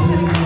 Thank you.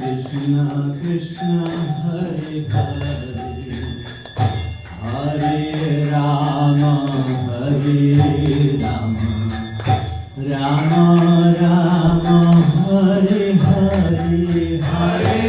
Krishna Krishna Hare Hare Hare Rama Hare Rama Rama Rama Hare Hare Hare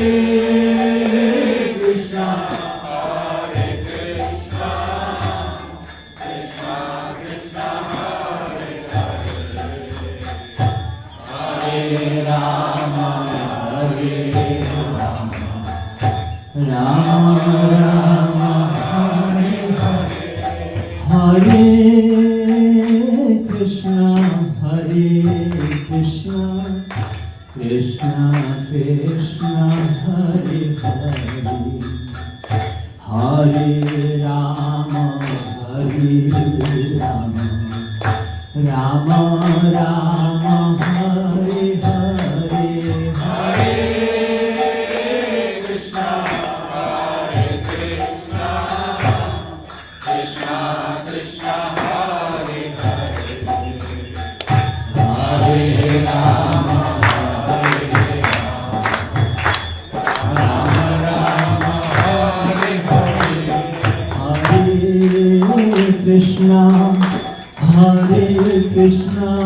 Krishna Hare Krishna Krishna Krishna Hare Hare Hare Rama Hare Rama Rama Rama Hare Hare Hare Krishna Krishna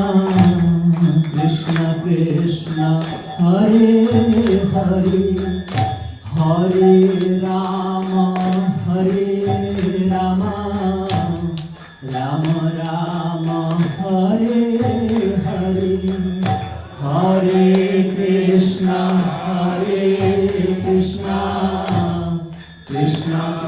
Krishna Hare Hare Hare Rama Rama Rama Hare Hare Hare Krishna Krishna Krishna Krishna Hare Hare Hare Rama Rama Rama Hare Hare Hare Krishna Krishna Krishna Hare Hare Hare Rama Rama Rama Hare Hare Hare Krishna Krishna Krishna Krishna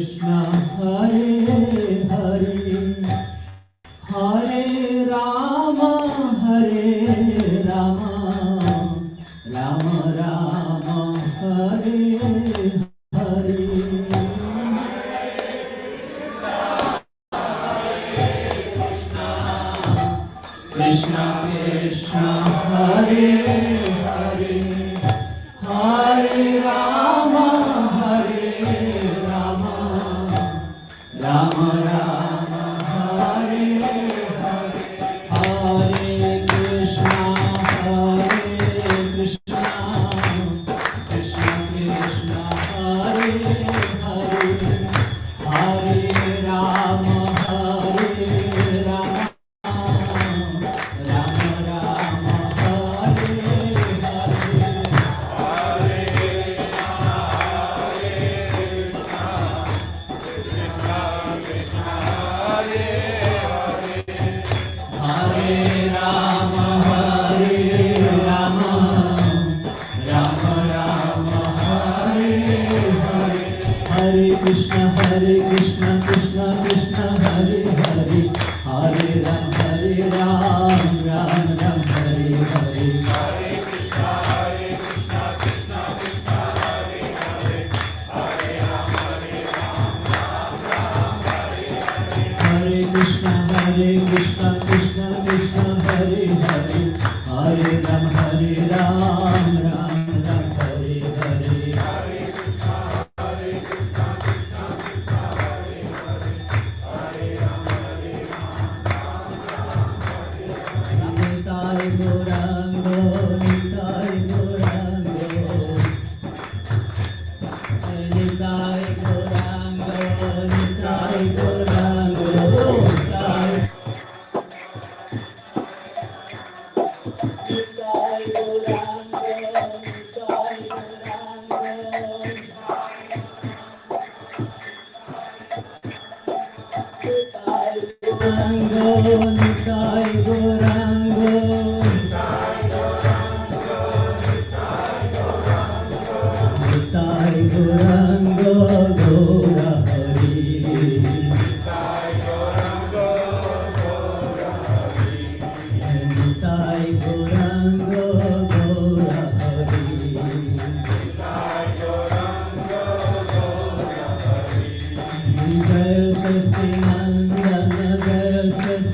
Krishna Hare Hare Hare Rama Rama Rama Hare Hare Krishna Hare Hare Hare Rama Rama Rama Hare Hare Hare Krishna Krishna Krishna Hare Hare Hare Rama Rama Rama Rama Hare Krishna Krishna Krishna Hare Hare Hare Ram Ram Ram Hare Hare Hare Krishna Krishna Krishna Hare Hare Hare Ram Ram Ram Hare Hare Hare Krishna Krishna Krishna Hare Hare Hare Ram Ram Ram Hare Hare Hare Jai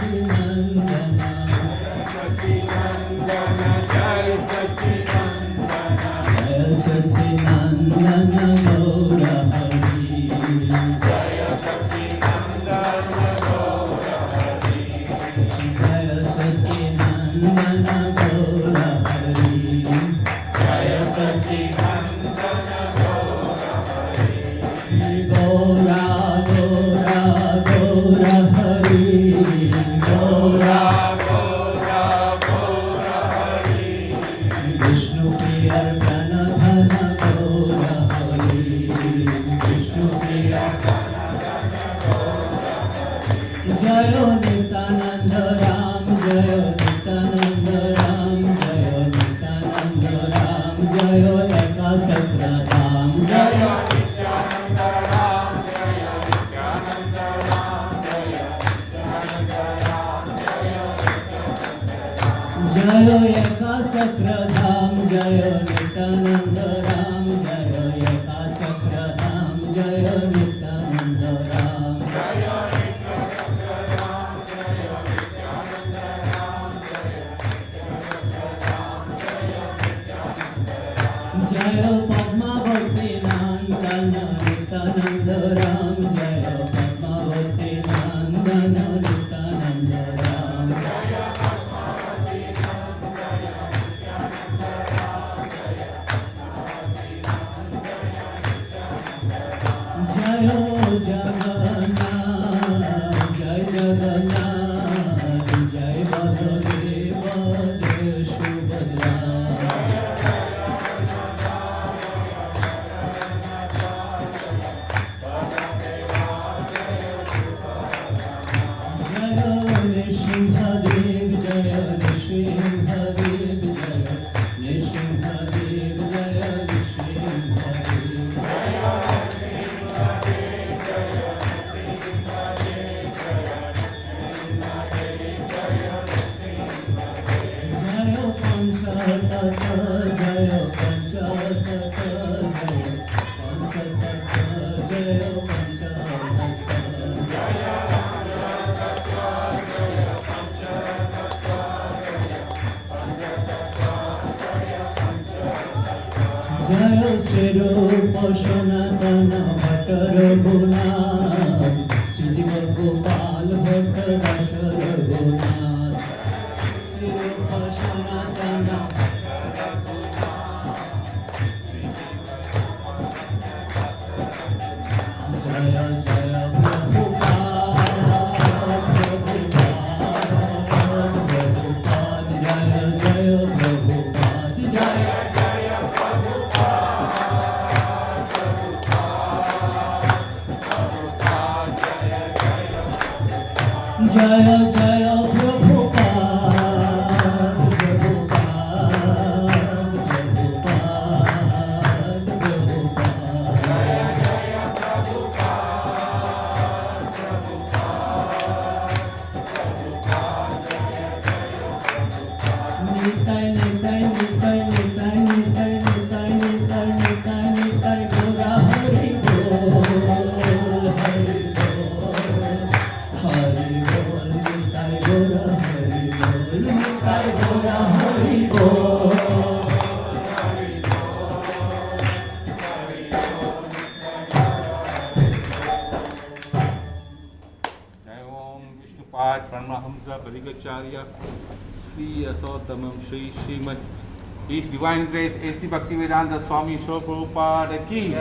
His Divine Grace A.C. Bhaktivedanta Swami Srila Prabhupada ki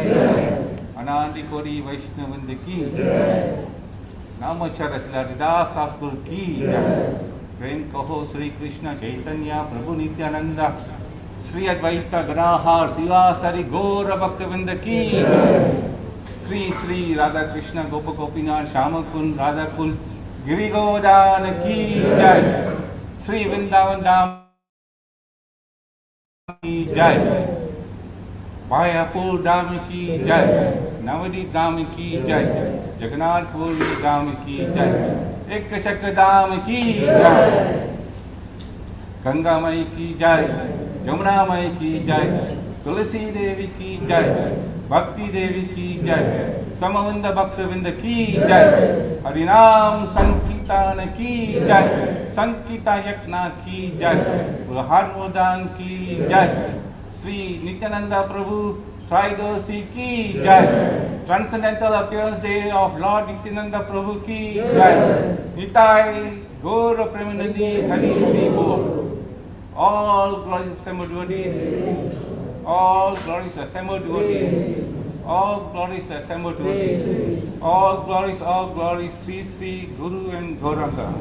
Anandi Kori Vaishnavanda ki Namachara Sriladidas Thakur ki Prem Kaho Sri Krishna Chaitanya Prabhu Nityananda Sri Advaita Gadahar Sivasari Gaura Bhaktivinda ki Sri Sri Radha Krishna Gopa Gopinath Shamakun Radha Kul Giri Govardhana ki Jai Sri Vrindavan Dham की जय, मायापुर धाम की जय, नवदीप धाम की जय, जगन्नाथपुर धाम की जय, एक चक्र धाम की जय, गंगा माई की जय, जमुना माई की जय, तुलसी देवी की जय, भक्ति देवी की जय, समवृंद भक्तवृंद की जय, हरिनाम संकीर्तन संकीर्तन की जय, संकीर्ता यज्ञ की जय, ब्रह्मोदान की जय, श्री नित्यानंदा प्रभु Trayodasi ki jai, Transcendental Appearance Day of Lord Nityananda Prabhu ki jai, Nitai Gaura Premanandi Hari Hari Bol. All glorious assembled devotees, all glorious assembled devotees, all glorious assembled devotees, all glories, Sri Sri Guru and Gauranga.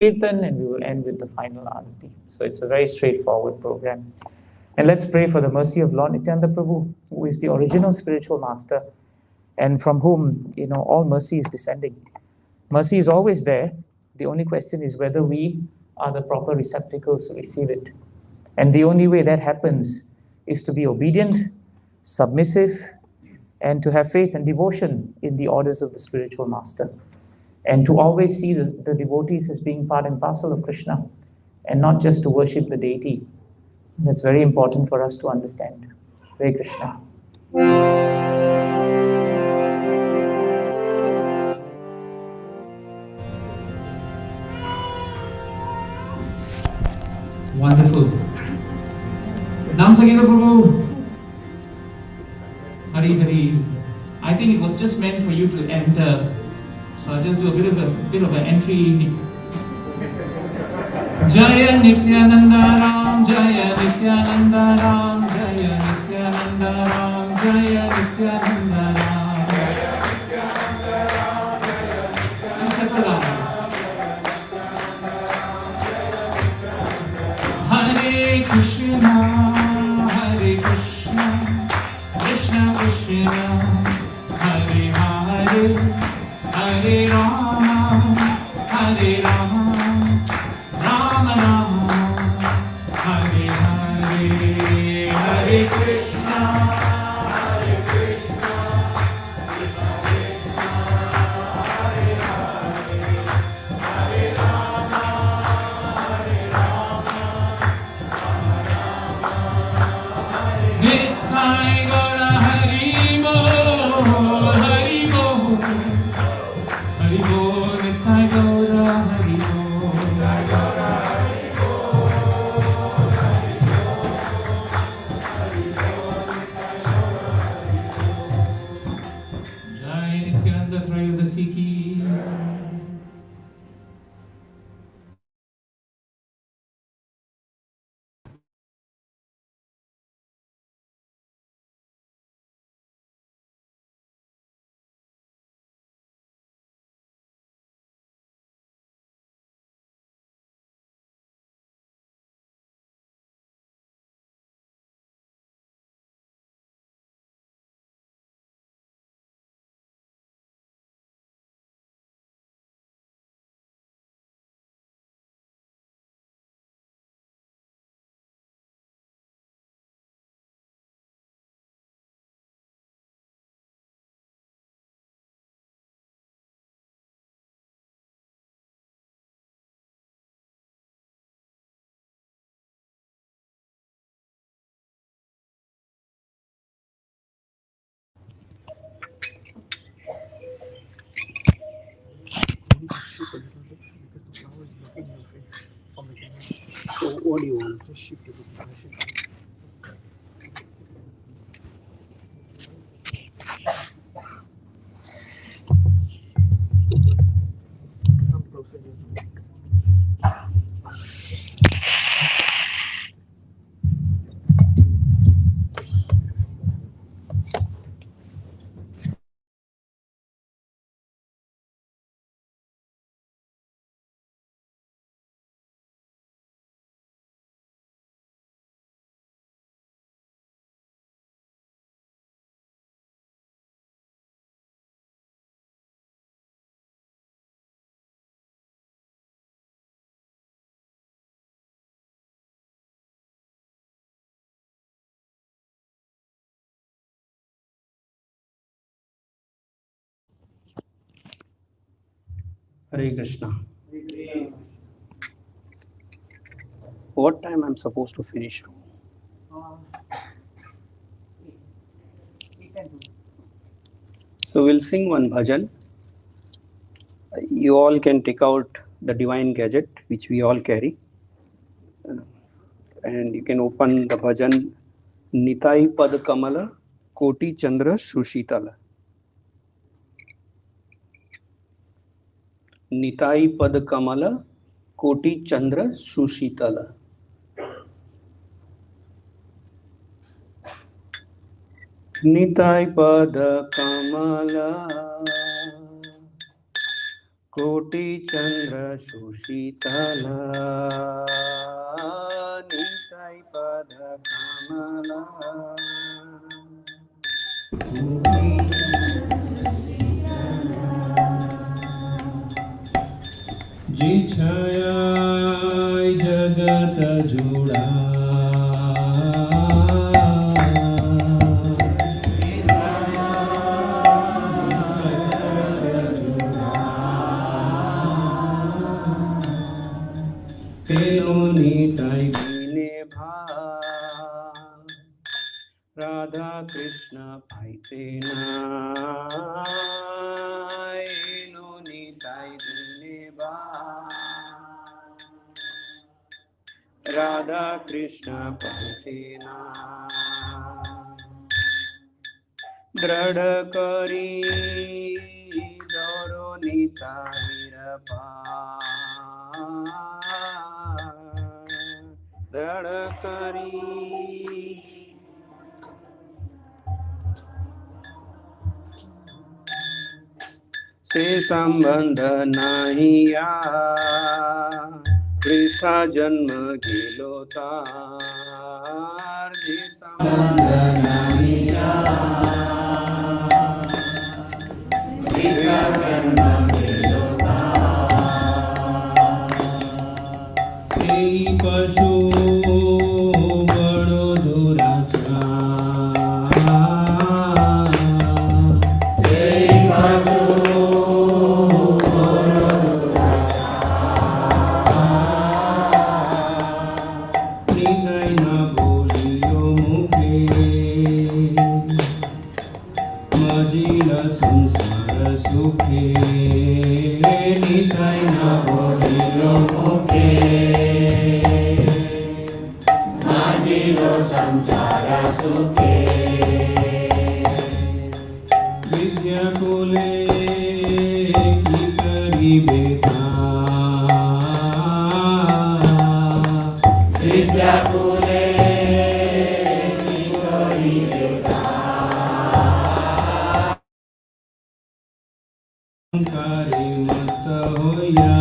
Kirtan, and we will end with the final Arati. So it's a very straightforward program. And let's pray for the mercy of Lord Nityananda Prabhu, who is the original spiritual master and from whom, all mercy is descending. Mercy is always there. The only question is whether we are the proper receptacles to receive it. And the only way that happens is to be obedient, submissive, and to have faith and devotion in the orders of the spiritual master. And to always see the devotees as being part and parcel of Krishna, and not just to worship the deity. That's very important for us to understand. Hare Krishna. Wonderful. Nam Sankirtan Prabhu. Hari Hari. I think it was just meant for you to enter. So I'll just do a bit of an entry. Jaya Nityananda Ram, Jaya Nityananda Ram, Jaya Nityananda Ram, Jaya Nityananda Ram. And settle down. Hare Krishna, Hare Krishna, Krishna Krishna, Hare Hare, Hare Rama, Hare Rama, Rama Rama, Hare Hare, Hare Krishna, Hare Krishna, Krishna Krishna, Hare Hare, Hare Rama, Hare Rama, Rama Rama, Nithyananda Gaura Hari Bol, Hari Bol, Hari Bol, Nithyananda Gaura Hari Bol, Jai Nityananda Trayodasi ki. So what do you want? Hare Krishna. What time I'm supposed to finish? So we'll sing one bhajan. You all can take out the divine gadget which we all carry, and you can open the bhajan Nitai Pad Kamala Koti Chandra Sushitala. Nitai Pad Kamala Koti Chandra Sushitala. Nitai Pad Kamala कोटि चंद्र सुशीतल निताई पद कमला जी छाया जगत जुड़ा निताई बिने राधा कृष्ण पाइते no Nitai बिने राधा कृष्ण पाइते दृढ़ करी दौड़ो निताईर दृढ़ करी से संबंध नाहिया वृथा जन्म गेलो तार से संबंध नाहिया वृथा जन्म गेलो तार से पशु बड़ो दुराचार से पशु संसार सुखे निताई न बोलियो मुखे माजिलो संसार सुखे विद्या कुले की करी बेता विद्या कुले की करी बेता करे मत होया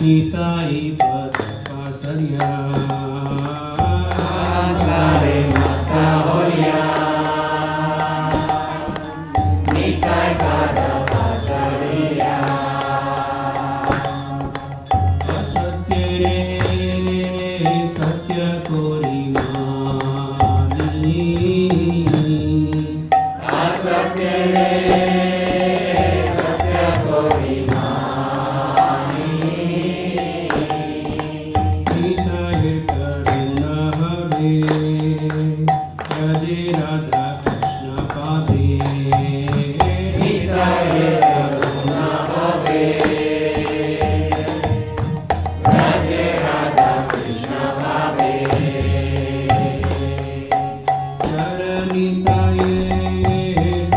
निताई पद पासरिया करे मत होया निताई पद पासरिया असत्य रे सत्य कोरी मानी असत्य रे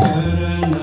चरण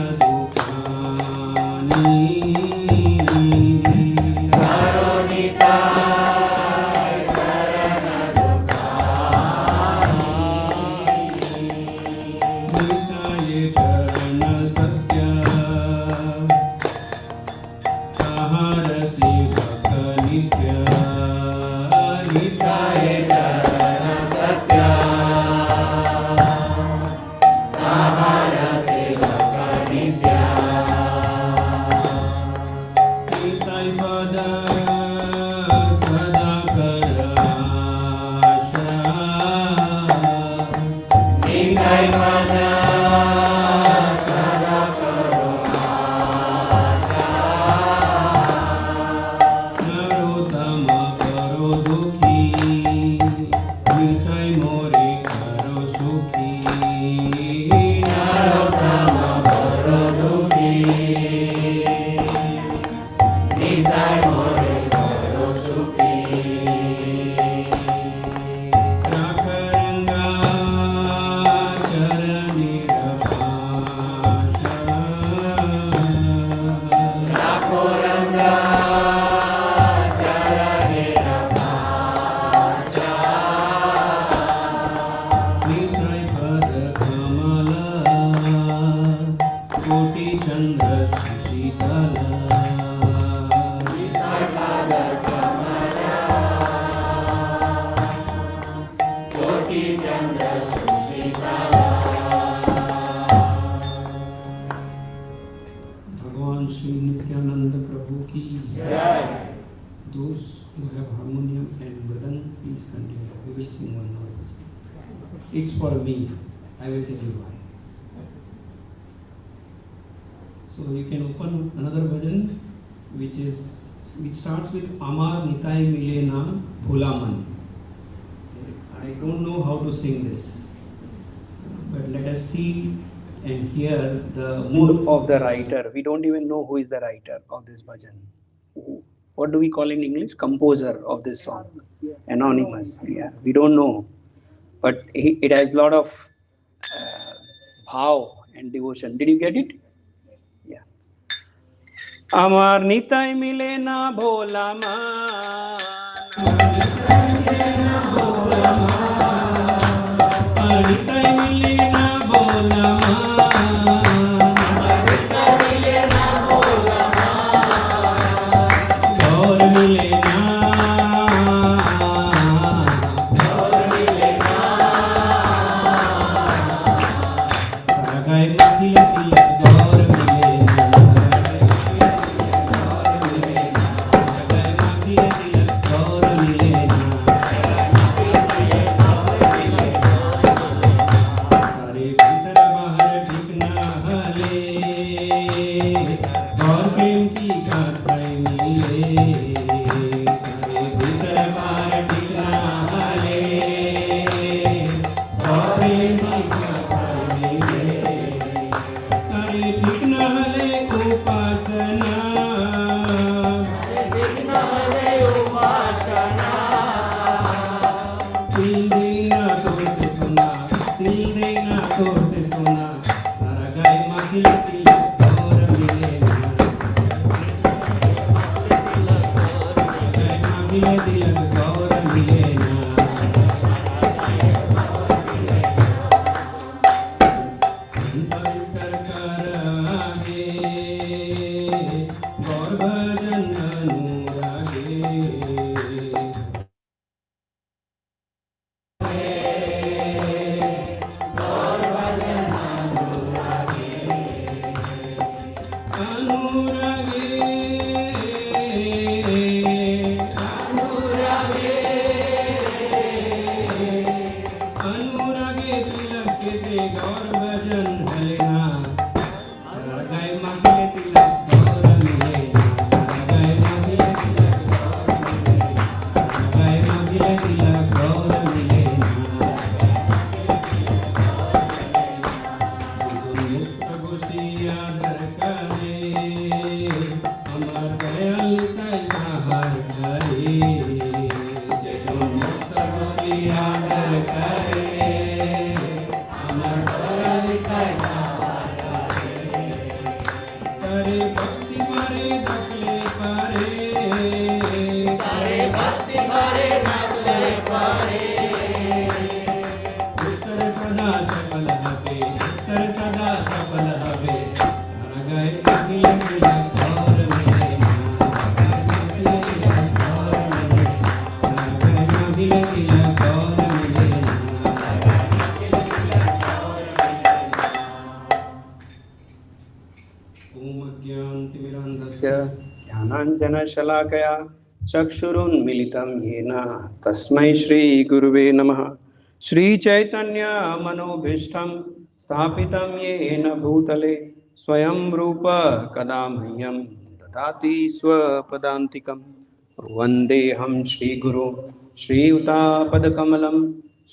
कोटि चंद्र शीतल भगवान श्री नित्यानंद प्रभु की जय. Those who have harmonium and mridang, please continue. We will sing one more. It's for me. I will tell you why. So you can open another bhajan which starts with Amar Nitai Milena Bholaman. I don't know how to sing this, but let us see and hear the mood of the writer. We don't even know who is the writer of this bhajan. What do we call in English? Composer of this song. Anonymous. Yeah, we don't know. But it has a lot of bhav and devotion. Did you get it? Yeah. Amar nitai milena bhola man. Amar nitai milena bhola man. Gaur milena. ज्ञानाञ्जनशलाकया चक्षुरुन्मिलितं येन तस्मै श्रीगुरुवे नमः. श्रीचैतन्यमनोभीष्टं स्थापितं येन भूतले स्वयं रूप कदा मह्यं ददाति स्वपदान्तिकं. वन्देऽहं श्रीगुरो श्रीयुतापदकमलं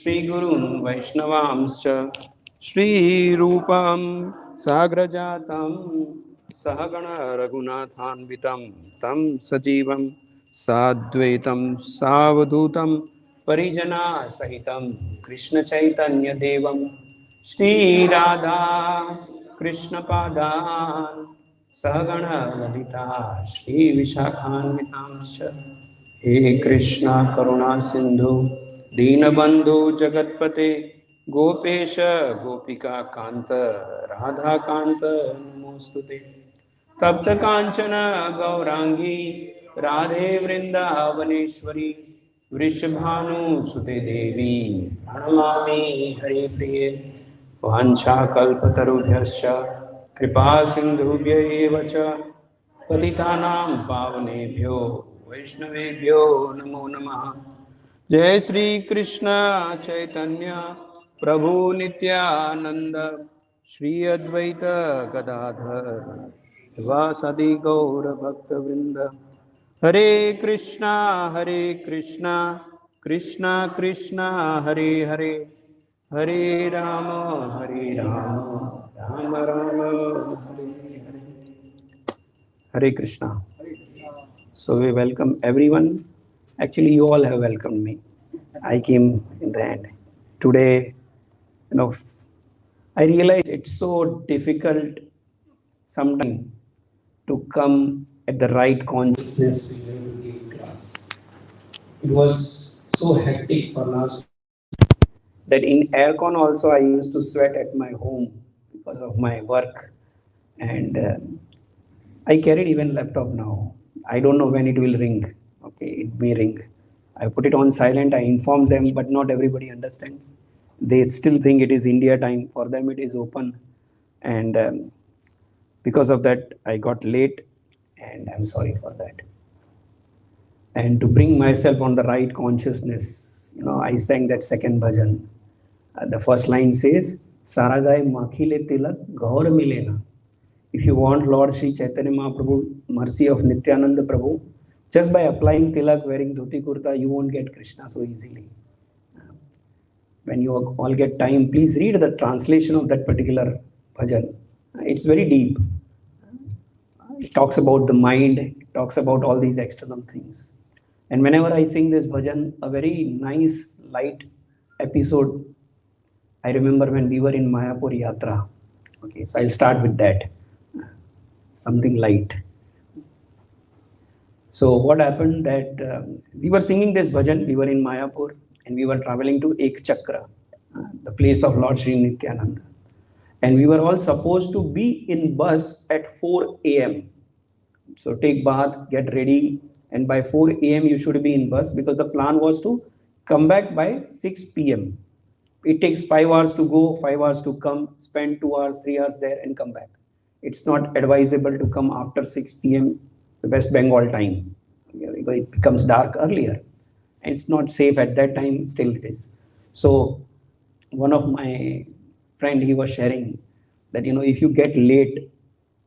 श्रीगुरून् वैष्णवांश्च श्रीरूपं साग्रजातं सहगण रघुनाथान्वितं तं सजीवं साद्वैतं सावधूतं परिजना सहितं कृष्ण चैतन्य देवं श्रीराधा कृष्ण पादान् सहगण ललिता श्री विशाखान्वितांश्च. हे कृष्णा करुणा सिंधु दीनबंधु जगत्पते गोपेश गोपिका कांत राधा कांत नमोस्तुते। तप्त कांचन गौरांगी राधे वृंदावनेश्वरी वृषभानुसुते देवी प्रणमामि हरे प्रिये। वाञ्छाकल्पतरुभ्यश्च कृपा सिन्धुभ्य एव च पतितानां पावनेभ्यो वैष्णवेभ्यो नमो नमः। जय श्री कृष्ण चैतन्य प्रभु नित्यानंद श्री अद्वैत गदाधर शिवासादि गौर भक्तवृंद। हरे कृष्णा कृष्णा कृष्णा हरे हरे, हरे राम राम राम हरे हरे। हरे Krishna. So we welcome everyone. Actually, you all have welcomed me. I came in the end. Today, I realize it's so difficult sometimes to come at the right consciousness to give class. It was so hectic for last that in aircon also I used to sweat at my home because of my work, and I carried even laptop now. I don't know when it will ring. Okay, it may ring. I put it on silent. I inform them, but not everybody understands. They still think it is India time. For them, it is open, and because of that, I got late, and I'm sorry for that. And to bring myself on the right consciousness, I sang that second bhajan. The first line says, "Saragai makhile tilak gaur milena." If you want Lord Sri Chaitanya Mahaprabhu, mercy of Nityananda Prabhu, just by applying tilak, wearing dhoti kurta, you won't get Krishna so easily. When you all get time, please read the translation of that particular bhajan. It's very deep. It talks about the mind, it talks about all these external things. And whenever I sing this bhajan, a very nice, light episode, I remember when we were in Mayapur Yatra. Okay, so I'll start with that. Something light. So what happened that we were singing this bhajan, we were in Mayapur and we were traveling to Ek Chakra, the place of Lord Sri Nityananda. And we were all supposed to be in bus at 4 a.m. So take bath, get ready, and by 4 a.m. you should be in bus because the plan was to come back by 6 p.m. It takes 5 hours to go, 5 hours to come, spend 2 hours, 3 hours there and come back. It's not advisable to come after 6 p.m. West Bengal time. It becomes dark earlier. And it's not safe at that time, still it is. So one of my friend, he was sharing that, if you get late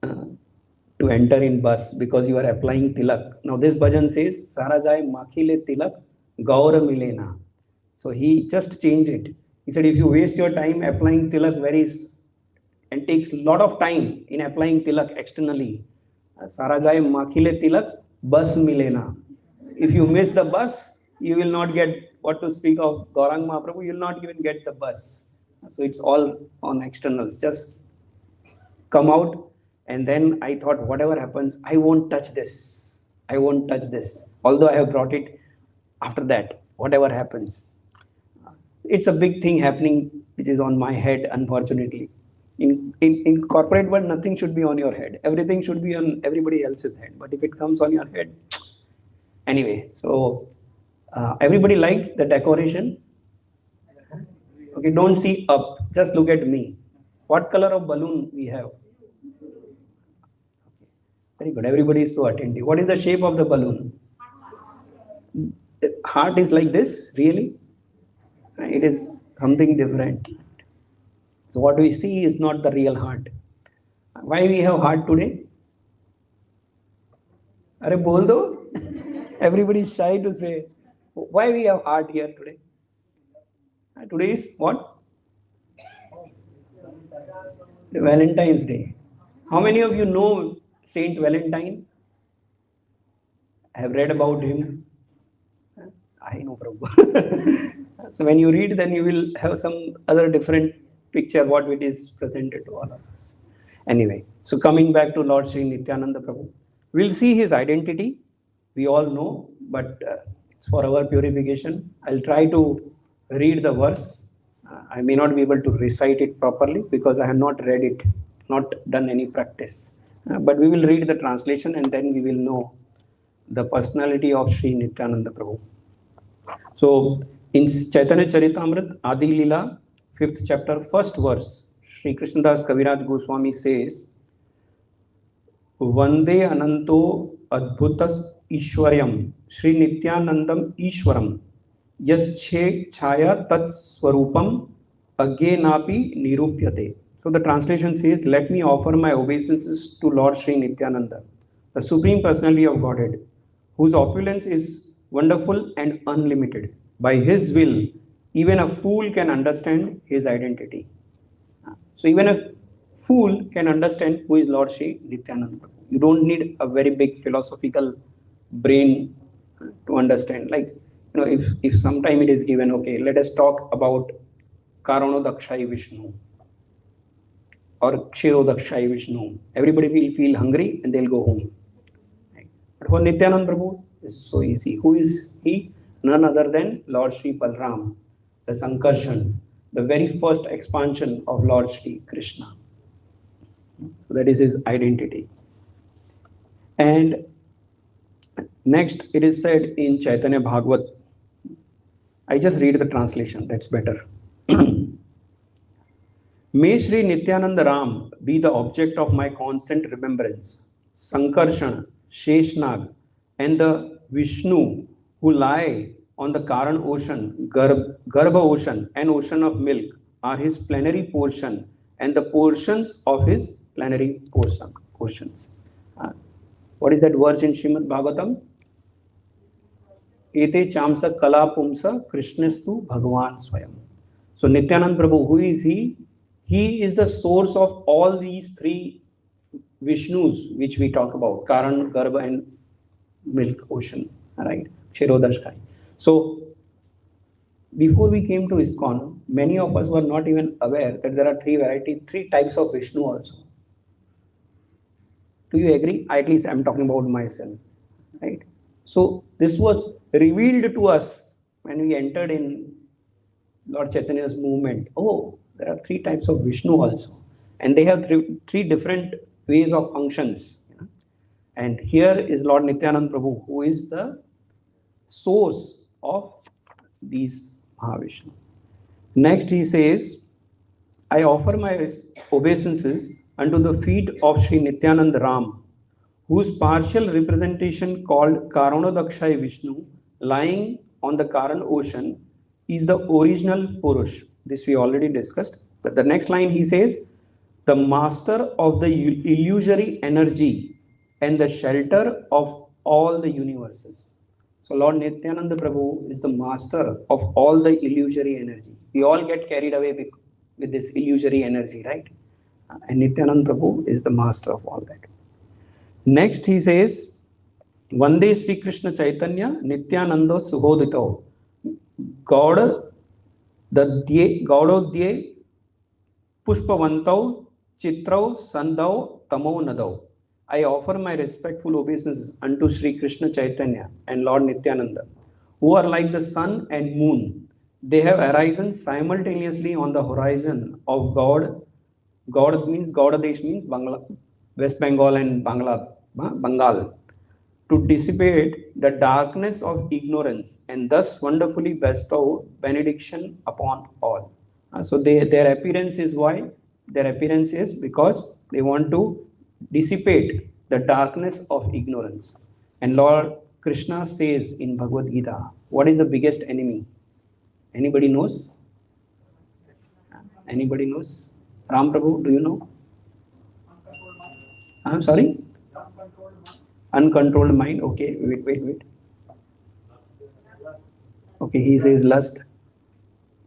to enter in bus because you are applying tilak. Now this bhajan says, Saragai makhile tilak gaura milena. So he just changed it. He said, if you waste your time applying tilak and takes a lot of time in applying tilak externally, Saragai makhile tilak bus milena. If you miss the bus, you will not get, what to speak of Gaurang Mahaprabhu, you will not even get the bus. So it's all on externals. Just come out. And then I thought, whatever happens, I won't touch this. I won't touch this. Although I have brought it after that, whatever happens. It's a big thing happening, which is on my head, unfortunately. In corporate world, nothing should be on your head. Everything should be on everybody else's head. But if it comes on your head, anyway. So everybody liked the decoration. Okay, don't see up. Just look at me. What color of balloon we have? Very good. Everybody is so attentive. What is the shape of the balloon? The heart is like this, really? It is something different. So what we see is not the real heart. Why we have heart today? Are bol do? Everybody is shy to say. Why we have heart here today? Today is what? The Valentine's Day. How many of you know Saint Valentine? I have read about him. I know, Prabhu. So when you read, then you will have some other different picture what it is presented to all of us. Anyway, so coming back to Lord Sri Nityananda Prabhu, we'll see his identity. We all know, but it's for our purification. I'll try to read the verse I may not be able to recite it properly because I have not read it, not done any practice. But we will read the translation and then we will know the personality of Sri Nityananda Prabhu. So in Chaitanya Charitamrita, Adi Lila, 5th chapter, 1st verse, Sri Krishnadas Kaviraj Goswami says, Vande Ananto Adbhutas Ishwaryam, Sri Nityanandam Ishwaram, Yache Chaya Tat Swarupam, Agyenapi Nirupyate. So the translation says, let me offer my obeisances to Lord Sri Nityananda, the Supreme Personality of Godhead, whose opulence is wonderful and unlimited. By his will, even a fool can understand his identity. So even a fool can understand who is Lord Sri Nityananda. You don't need a very big philosophical brain to understand. Like, if sometime it is given, okay, let us talk about Karanodakshai Vishnu or Kshirodakshai Vishnu. Everybody will feel hungry and they'll go home. But for Nityananda Prabhu, it's so easy. Who is he? None other than Lord Sri Balram, the Sankarshan, the very first expansion of Lord Sri Krishna. So that is his identity. And next it is said in Chaitanya Bhagavat. I just read the translation, that's better. May Sri Nityananda Ram be the object of my constant remembrance. Sankarshan, Sheshnag, and the Vishnu who lie on the Karan ocean, Garbha ocean, and ocean of milk are his plenary portion and the portions of his plenary portions. What is that verse in Srimad Bhagavatam? Ete chamsa kala pumsa Krishnastu Bhagavan Swayam. So Nityananda Prabhu, who is he? He is the source of all these three Vishnus which we talk about, Karan, Garbha, and milk ocean, right? Kshirodakshai. So before we came to ISKCON, many of us were not even aware that there are three types of Vishnu also. Do you agree? At least I'm talking about myself, right? So this was revealed to us when we entered in Lord Chaitanya's movement. Oh, there are three types of Vishnu also, and they have three different ways of functions. And here is Lord Nityananda Prabhu, who is the source of these Mahavishnu. Next he says, I offer my obeisances unto the feet of Sri Nityananda Ram, whose partial representation called Karanodakshai Vishnu, lying on the Karan ocean, is the original Purush. This we already discussed. But the next line he says, the master of the illusory energy and the shelter of all the universes. So Lord Nityananda Prabhu is the master of all the illusory energy. We all get carried away with this illusory energy, right? And Nityananda Prabhu is the master of all that. Next he says, Vande Sri Krishna Chaitanya Nityananda Suhodito Gaudodye Pushpavantau Chitrau Sandau Tamo Nadau. I offer my respectful obeisances unto Sri Krishna Chaitanya and Lord Nityananda, who are like the sun and moon. They have arisen simultaneously on the horizon of God. God means Gaudadesh means West Bengal and Bengal, to dissipate the darkness of ignorance and thus wonderfully bestow benediction upon all. So their appearance is why? Their appearance is because they want to dissipate the darkness of ignorance. And Lord Krishna says in Bhagavad Gita, what is the biggest enemy? Anybody knows? Anybody knows? Ram Prabhu, do you know? I'm sorry? Uncontrolled mind. Okay, wait. Okay, he says lust.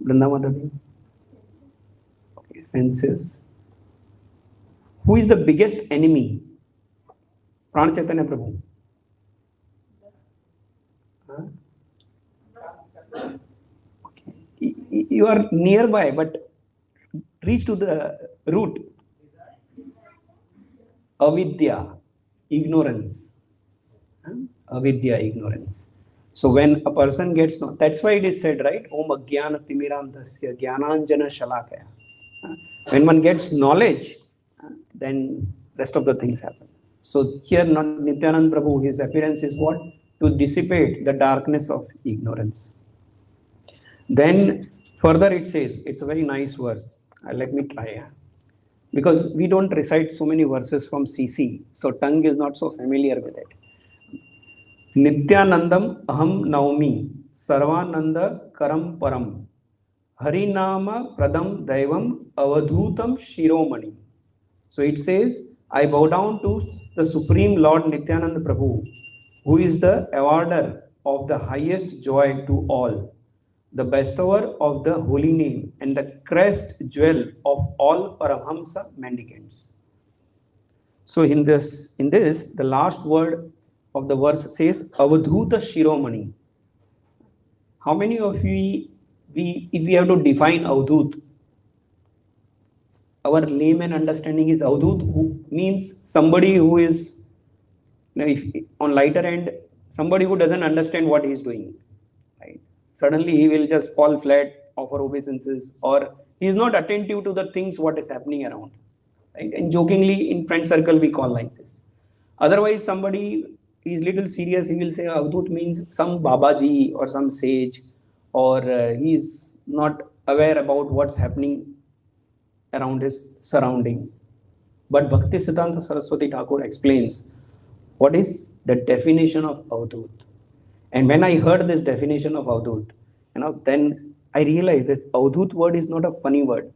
Vrindavadadi. Okay, senses. Who is the biggest enemy? Prana Chaitanya Prabhu. Okay. You are nearby, but reach to the root. Avidya, ignorance. Avidya, ignorance. So when a person gets, that's why it is said, right? Om Agyana Timirandhasya Jnananjana Shalakaya. When one gets knowledge, then rest of the things happen. So here Nityananda Prabhu, his appearance is what? To dissipate the darkness of ignorance. Then further it says, it's a very nice verse. Let me try. Because we don't recite so many verses from CC, so tongue is not so familiar with it. Nityanandam aham naumi sarvananda karam param harinama pradam daivam avadhutam shiromani. So it says, I bow down to the Supreme Lord Nityananda Prabhu, who is the awarder of the highest joy to all, the bestower of the holy name, and the crest jewel of all Paramahamsa mendicants. So in this, the last word of the verse says, Avadhuta Shiromani. How many of you, if we have to define Avadhut, our layman understanding is Avadhut, who means somebody who is, if, on lighter end, somebody who doesn't understand what he is doing. Right? Suddenly he will just fall flat, offer obeisances, or he is not attentive to the things what is happening around. Right? And jokingly in friend circle we call like this. Otherwise somebody is little serious, he will say Avadhut means some Babaji or some sage, or he is not aware about what's happening around his surrounding. But Bhakti Siddhanta Saraswati Thakur explains what is the definition of Avadhut. And when I heard this definition of Avadhut, then I realized this Avadhut word is not a funny word.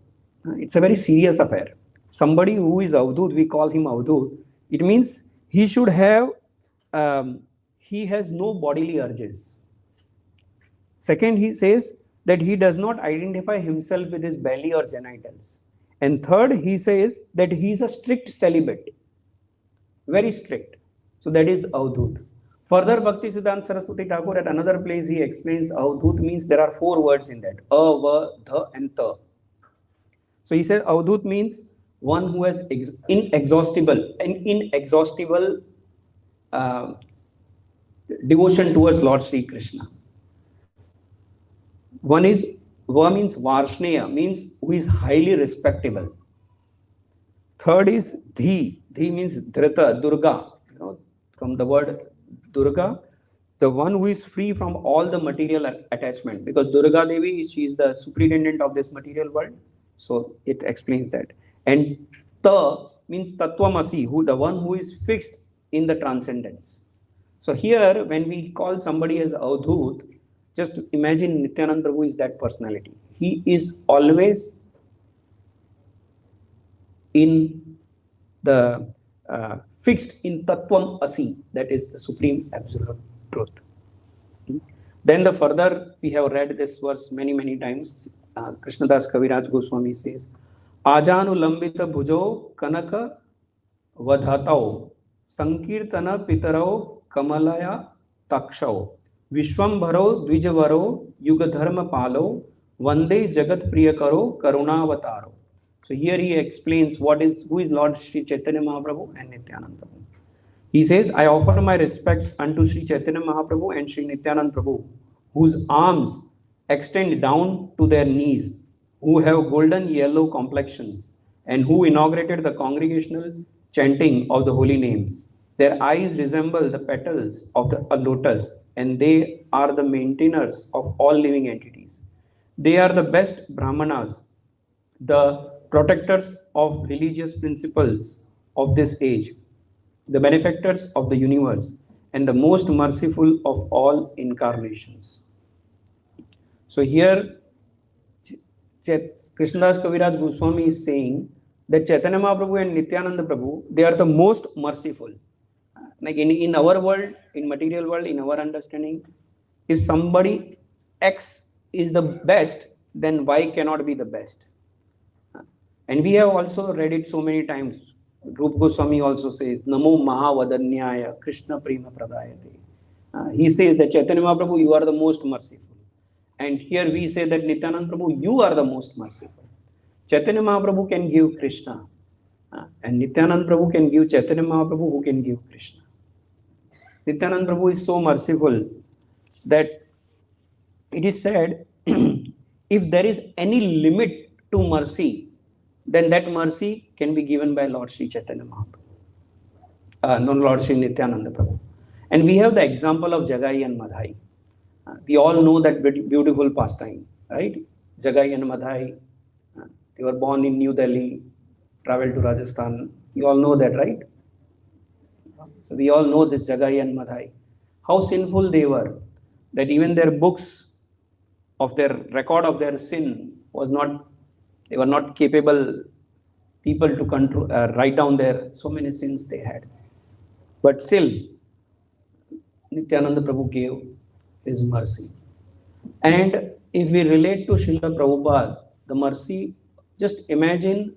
It's a very serious affair. Somebody who is Avadhut, we call him Avadhut. It means he should have, he has no bodily urges. Second, he says that he does not identify himself with his belly or genitals. And third, he says that he is a strict celibate. Very strict. So that is Avadhut. Further, Bhakti Siddhanta Saraswati Thakur at another place he explains Avadhut means there are 4 words in that. A, Va, Dha and Ta. So he says Avadhut means one who has inexhaustible devotion towards Lord Sri Krishna. One is Va means Varshneya, means who is highly respectable. Third is Dhi. Dhi means Dhrita, Durga. From the word Durga, the one who is free from all the material attachment. Because Durga Devi, she is the superintendent of this material world. So it explains that. And Ta means Tattvamasi, who the one who is fixed in the transcendence. So here, when we call somebody as Avadhut, just imagine Nityananda Prabhu is that personality. He is always in the fixed in Tattvam Asi, that is the supreme absolute truth. Then the further, we have read this verse many times. Krishnadas Kaviraj Goswami says, Ajanu Lambita Bhujo Kanaka Vadhatao Sankirtana Pitarao Kamalaya Takshao Vishwambharo Dvijavaro Yugadharma Palo Vande Jagat Priyakaro Karunavataro. So here he explains who is Lord Sri Chaitanya Mahaprabhu and Nityananda Prabhu. He says, I offer my respects unto Sri Chaitanya Mahaprabhu and Sri Nityananda Prabhu, whose arms extend down to their knees, who have golden yellow complexions, and who inaugurated the congregational chanting of the holy names. Their eyes resemble the petals of a lotus, and they are the maintainers of all living entities. They are the best Brahmanas, the protectors of religious principles of this age, the benefactors of the universe, and the most merciful of all incarnations. So here, Krishnadas Kaviraj Goswami is saying that Chaitanya Mahaprabhu and Nityananda Prabhu, they are the most merciful. Like in our world, in material world, in our understanding, if somebody X is the best, then Y cannot be the best. And we have also read it so many times. Rupa Goswami also says, Namo Mahavadanyaya Krishna Prema Pradayate. He says that Chaitanya Mahaprabhu, you are the most merciful. And here we say that Nityananda Prabhu, you are the most merciful. Chaitanya Mahaprabhu can give Krishna. And Nityananda Prabhu can give Chaitanya Mahaprabhu, who can give Krishna. Nityananda Prabhu is so merciful that it is said, if there is any limit to mercy, then that mercy can be given by Lord Sri Chaitanya Mahaprabhu, no, Lord Sri Nityananda Prabhu. And we have the example of Jagai and Madhai. We all know that beautiful pastime, right? Jagai and Madhai, they were born in New Delhi, traveled to Rajasthan. You all know that, right? So we all know this Jagai and Madhai. How sinful they were, that even their books of their record of their sin was not, they were not capable people to control, write down their so many sins they had. But still, Nityananda Prabhu gave his mercy. And if we relate to Srila Prabhupada, the mercy, just imagine,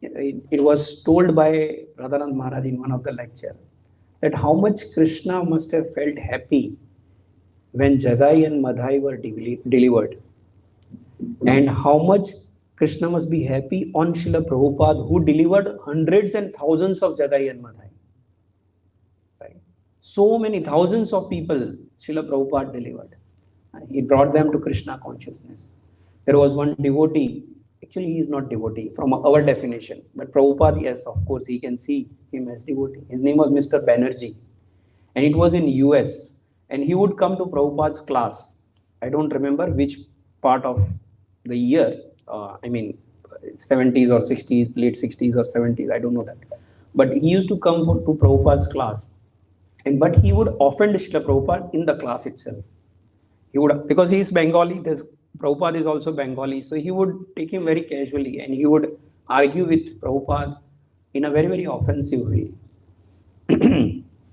it was told by Radhanand Maharaj in one of the lecture, that how much Krishna must have felt happy when Jagai and Madhai were delivered. And how much Krishna must be happy on Srila Prabhupada, who delivered hundreds and thousands of Jagai and Madhai. Right? So many thousands of people Srila Prabhupada delivered. He brought them to Krishna consciousness. There was one devotee, actually he is not devotee from our definition, but Prabhupada, yes, of course, he can see him as devotee. His name was Mr. Banerjee. And it was in US. And he would come to Prabhupada's class. I don't remember which part of the year, 70s or 60s, late 60s or 70s, I don't know that. But he used to come to Prabhupada's class. But he would offend Srila Prabhupada in the class itself. He would, because he is Bengali, Prabhupada is also Bengali, so he would take him very casually and he would argue with Prabhupada in a very, very offensive way.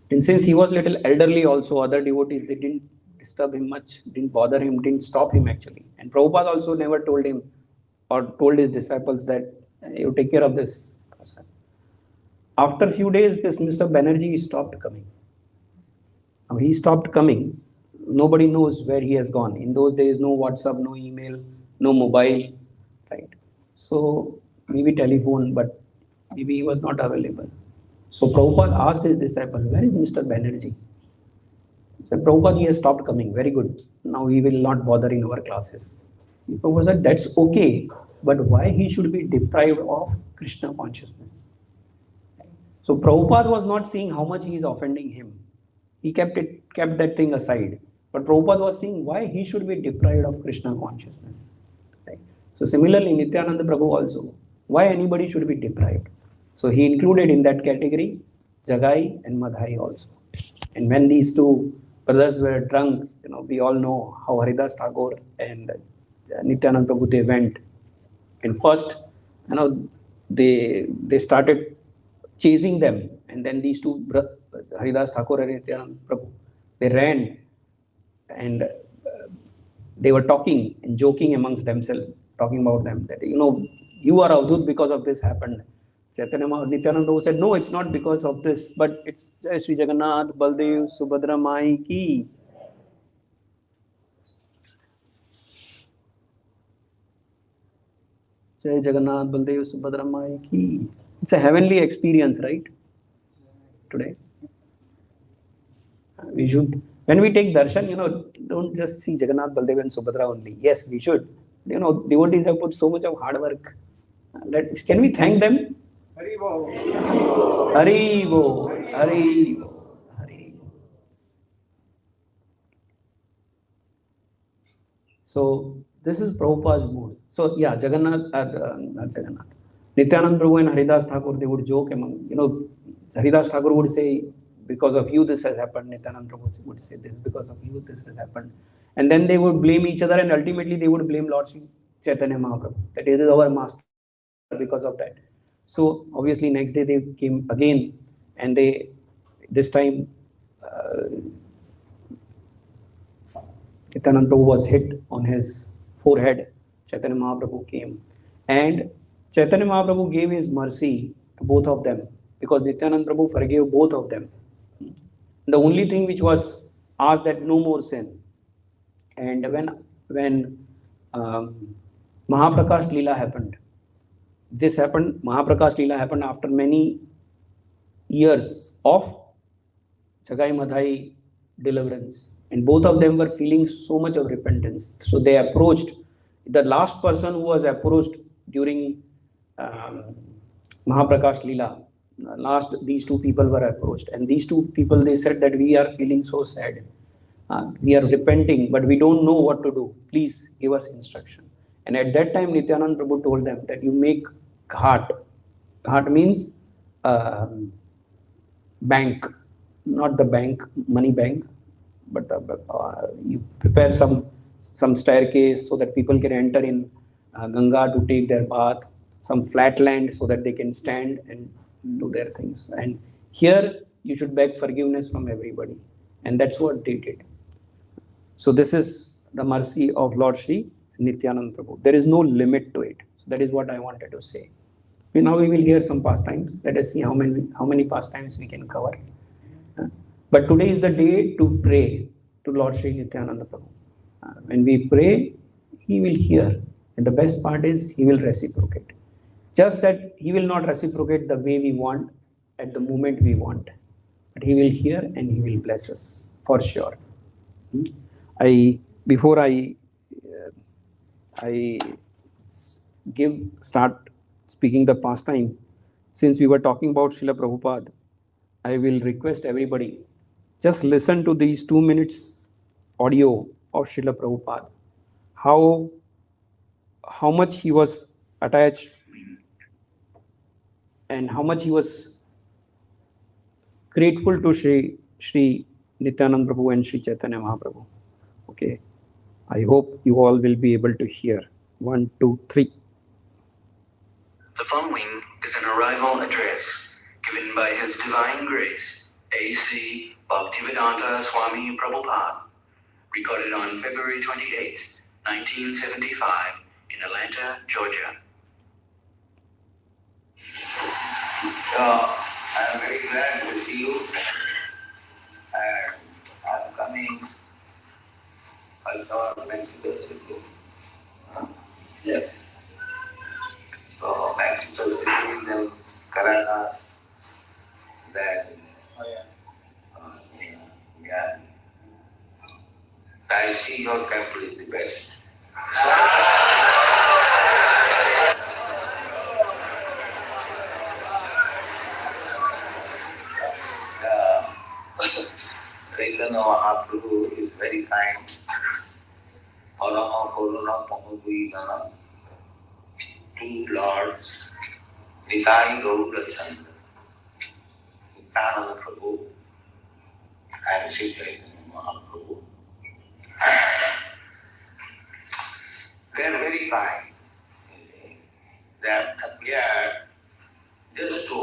And since he was little elderly also, other devotees, they didn't disturb him much, didn't bother him, didn't stop him actually. And Prabhupada also never told him or told his disciples that you take care of this person. After a few days, this Mr. Banerjee stopped coming. Now, he stopped coming. Nobody knows where he has gone. In those days, no WhatsApp, no email, no mobile, right? So maybe telephone, but maybe he was not available. So Prabhupada asked his disciple, where is Mr. Banerjee? He said, Prabhupada, he has stopped coming. Very good. Now he will not bother in our classes. Prabhupada said, that's okay, but why he should be deprived of Krishna consciousness? So Prabhupada was not seeing how much he is offending him. He kept that thing aside. But Prabhupada was seeing why he should be deprived of Krishna consciousness. Right? So similarly, Nityananda Prabhu also, why anybody should be deprived? So he included in that category Jagai and Madhai also. And when these two brothers were drunk, we all know how Haridas Thakur and Nityananda Prabhu, they went. And first, they started chasing them. And then these two, Haridas Thakur and Nityananda Prabhu, they ran. And they were talking and joking amongst themselves, talking about them that, you are Avdut because of this happened. Nityananda Prabhu said, no, it's not because of this, but it's Sri Jagannath, Baldev, Subhadra Mai ki. Jai Jagannath, Baldev, Subhadra Mai ki. It's a heavenly experience, right? Today. We should, when we take darshan, don't just see Jagannath, Baldev and Subhadra only. Yes, we should. Devotees have put so much of hard work. Can we thank them? Hari Bo. Hari Bo. Hari Bo. Hari Bo. So this is Prabhupada's mood. So yeah, Jagannath, not Jagannath. Nityananda Prabhu and Haridas Thakur, they would joke among, Haridas Thakur would say, because of you this has happened. Nityananda Prabhu would say this, because of you this has happened. And then they would blame each other and ultimately they would blame Lord Chaitanya Mahaprabhu. That it is our master because of that. So obviously next day they came again and this time Nityananda Prabhu was hit on his forehead. Chaitanya Mahaprabhu came and Chaitanya Mahaprabhu gave his mercy to both of them because Nityananda Prabhu forgave both of them. The only thing which was asked that no more sin. And when Mahaprakash Leela happened, Mahaprakash Leela happened after many years of Chagai Madhai deliverance. And both of them were feeling so much of repentance. So they approached, the last person who was approached during Mahaprakash Leela, last these two people were approached. And these two people, they said that we are feeling so sad. We are repenting, but we don't know what to do. Please give us instruction. And at that time, Nityananda Prabhu told them that you make ghat. Ghat means bank, not the bank, money bank, but you prepare some staircase so that people can enter in Ganga to take their bath, some flat land so that they can stand and do their things. And here you should beg forgiveness from everybody. And that's what they did. So this is the mercy of Lord Sri Nityananda Prabhu. There is no limit to it. So that is what I wanted to say. Now we will hear some pastimes. Let us see how many pastimes we can cover. But today is the day to pray to Lord Sri Nityananda Prabhu. When we pray, He will hear. And the best part is He will reciprocate. Just that He will not reciprocate the way we want, at the moment we want. But He will hear and He will bless us, for sure. Before I start speaking the pastime, since we were talking about Srila Prabhupada, I will request everybody, just listen to these 2 minutes audio of Srila Prabhupada. How much he was attached and how much he was grateful to Sri Nityananda Prabhu and Sri Chaitanya Mahaprabhu. Okay, I hope you all will be able to hear. 1, 2, 3. The following is an arrival address given by His Divine Grace, A.C. Bhaktivedanta Swami Prabhupada, recorded on February 28, 1975, in Atlanta, Georgia. So, I am very glad to see you, and I am coming first of all Mexico City. Yes. So, Mexico City, then Caracas, then yeah. I see your temple is the best. Chaitanya Mahaprabhu is very kind. Alaha Koruna Pahaduilana. Two lords, Nitai Gaura Chandra, Nityananda Prabhu and Sri Chaitanya Mahaprabhu. They are very kind. They have appeared just to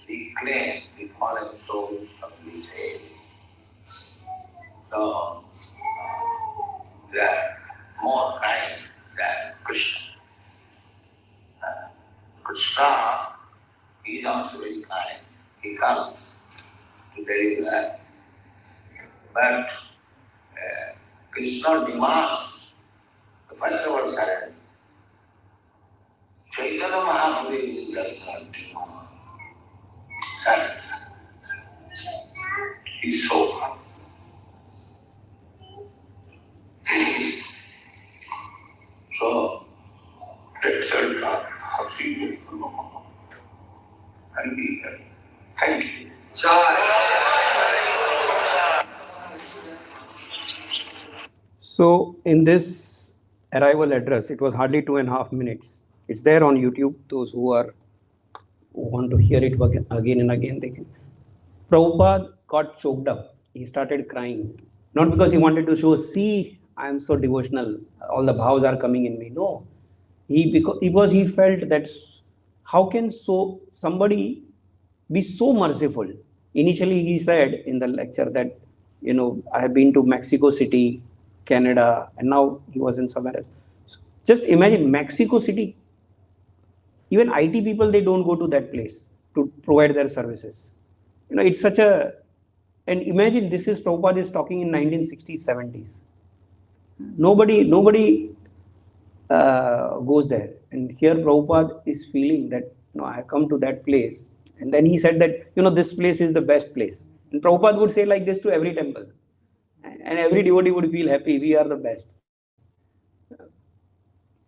reclaim the fallen souls of this age. So, they are more kind than Krishna. Krishna is also very kind. He comes to deliver. But Krishna demands the first of all surrender. Chaitanya Mahaprabhu does not demand surrender. He's so humble. So, accept how she will. Thank you. So in this arrival address, it was hardly 2.5 minutes. It's there on YouTube. Those who want to hear it again and again, they can. Prabhupada got choked up. He started crying. Not because he wanted to show, see, I am so devotional, all the bhavs are coming in me. No. Because he felt that how can somebody be so merciful? Initially, he said in the lecture that, I have been to Mexico City, Canada, and now he was in somewhere else. So just imagine Mexico City. Even IT people, they don't go to that place to provide their services. It's such and imagine this is Prabhupada is talking in 1960s, 70s. Nobody goes there. And here Prabhupada is feeling that, I have come to that place. And then he said that, this place is the best place. And Prabhupada would say like this to every temple. And every devotee would feel happy, we are the best.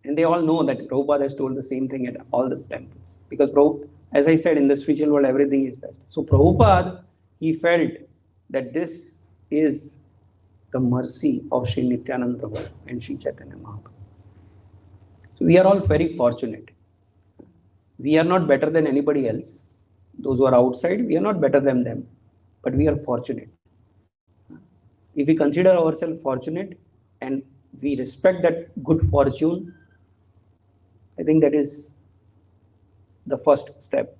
And they all know that Prabhupada has told the same thing at all the temples. Because, as I said, in the spiritual world, everything is best. So Prabhupada, he felt that this is the mercy of Sri Nityananda Prabhu and Sri Chaitanya Mahaprabhu. So we are all very fortunate. We are not better than anybody else. Those who are outside, we are not better than them. But we are fortunate. If we consider ourselves fortunate and we respect that good fortune, I think that is the first step.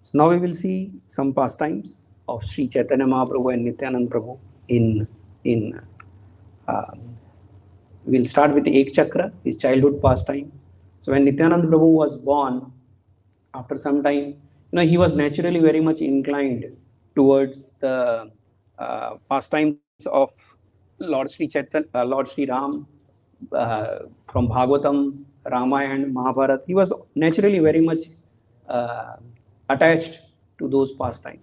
So now we will see some pastimes of Sri Chaitanya Mahaprabhu and Nityananda Prabhu we'll start with Ek Chakra, his childhood pastime. So when Nityananda Prabhu was born, after some time, he was naturally very much inclined towards the pastimes of Lord Sri Chaitanya, Lord Sri Ram, from Bhagavatam, Ramayana, Mahabharata. He was naturally very much attached to those pastimes.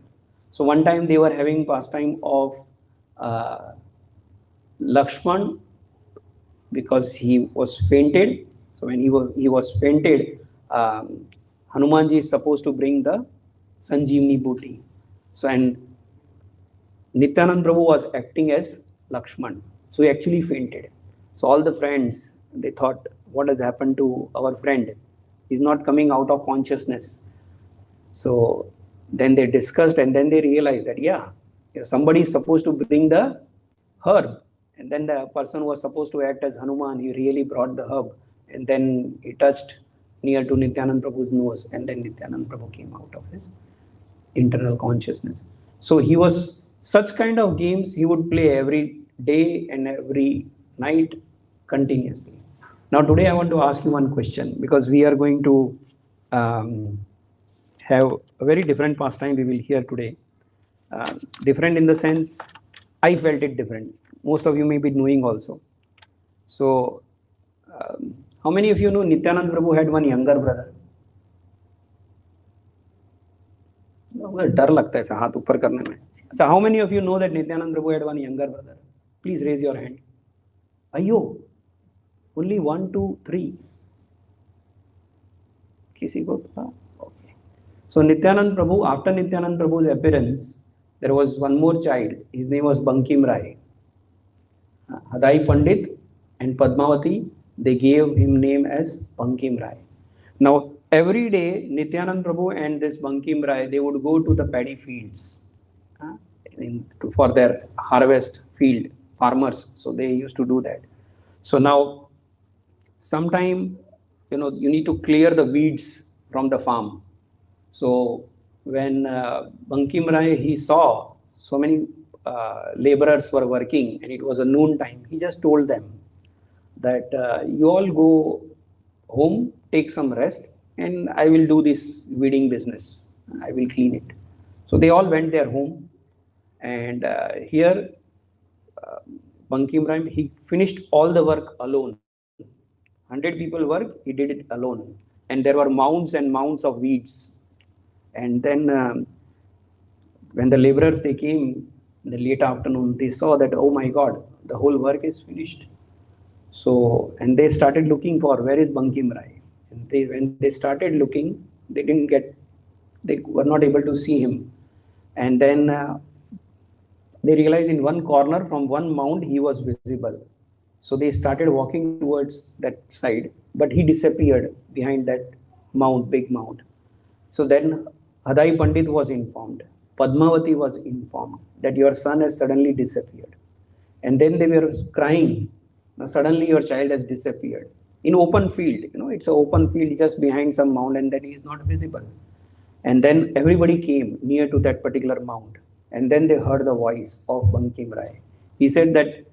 So one time they were having pastime of Lakshman, because he was fainted. So when he was fainted, Hanumanji is supposed to bring the Sanjeevani booty. So and Nityananda Prabhu was acting as Lakshman. So he actually fainted. So all the friends, they thought, what has happened to our friend? He's not coming out of consciousness. So then they discussed, and then they realized that, somebody is supposed to bring the herb. And then the person was supposed to act as Hanuman. He really brought the herb. And then he touched near to Nityananda Prabhu's nose. And then Nityananda Prabhu came out of his internal consciousness. So he was, such kind of games he would play every day and every night continuously. Now today I want to ask you one question, because we are going to have a very different pastime we will hear today. Different in the sense, I felt it different. Most of you may be knowing also. So, how many of you know Nityananda Prabhu had one younger brother? डर लगता है हाथ ऊपर करने में. अच्छा, how many of you know that Nityananda Prabhu had one younger brother? Please raise your hand. Ayo, only 1, 2, 3. किसी को था? Okay. So Nityananda Prabhu, after Nityananda Prabhu's appearance, there was one more child. His name was Bankim Rai. Hadai Pandit and Padmavati, they gave him name as Bankim Rai. Now, every day, Nityananda Prabhu and this Bankim Rai, they would go to the paddy fields for their harvest field, farmers. So they used to do that. So now, sometime, you need to clear the weeds from the farm. So when Bankim Rai, he saw so many laborers were working and it was a noon time, he just told them that you all go home, take some rest, and I will do this weeding business. I will clean it. So they all went their home, and here Bankim Rai, he finished all the work alone. 100 people work, he did it alone. And there were mounds and mounds of weeds. And then when the laborers, they came in the late afternoon, they saw that, oh my God, the whole work is finished. So, and they started looking for, where is Bankim Rai? And when they started looking, they were not able to see him. And then they realized in one corner from one mound, he was visible. So they started walking towards that side, but he disappeared behind that mound, big mound. So then Hadai Pandit was informed. Padmavati was informed that your son has suddenly disappeared. And then they were crying. Now suddenly your child has disappeared. In open field, it's an open field just behind some mound, and then he is not visible. And then everybody came near to that particular mound. And then they heard the voice of Bankim Rai. He said that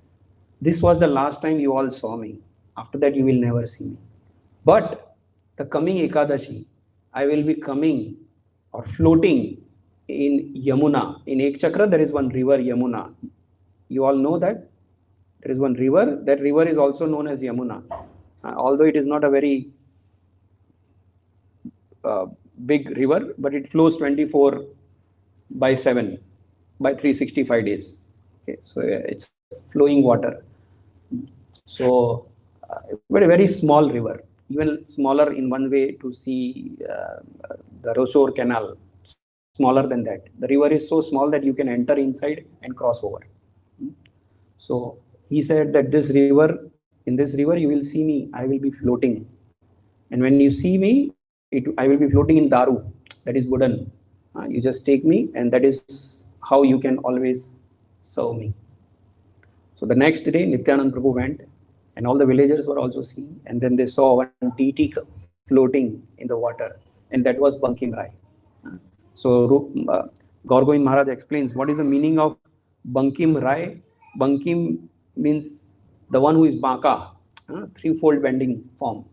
this was the last time you all saw me. After that, you will never see me. But the coming Ekadashi, I will be coming or floating in Yamuna. In Ek Chakra, there is one river, Yamuna. You all know that? There is one river. That river is also known as Yamuna. Although it is not a very big river, but it flows 24/7. by 365 days. Okay, so it's flowing water. So very very small river, even smaller in one way to see the Rossor Canal, smaller than that. The river is so small that you can enter inside and cross over. So he said that in this river you will see me, I will be floating. And when you see me, I will be floating in daru, that is wooden. You just take me, and that is how you can always serve me. So the next day, Nityananda Prabhu went, and all the villagers were also seen. And then they saw one deity floating in the water, and that was Bankim Rai. So Gaur Govind Maharaj explains what is the meaning of Bankim Rai. Bankim means the one who is Baka, threefold bending form.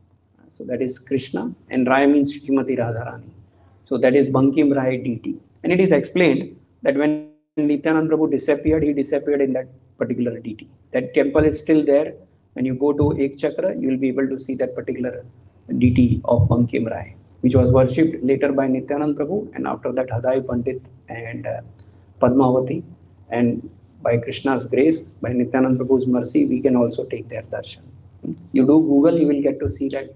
So that is Krishna, and Rai means Srimati Radharani. So that is Bankim Rai deity. And it is explained that when Nityananda Prabhu disappeared, he disappeared in that particular deity. That temple is still there. When you go to Ek Chakra, you will be able to see that particular deity of Bankim Rai, which was worshipped later by Nityananda Prabhu, and after that Hadai Pandit and Padmavati. And by Krishna's grace, by Nityananda Prabhu's mercy, we can also take their darshan. You do Google, you will get to see that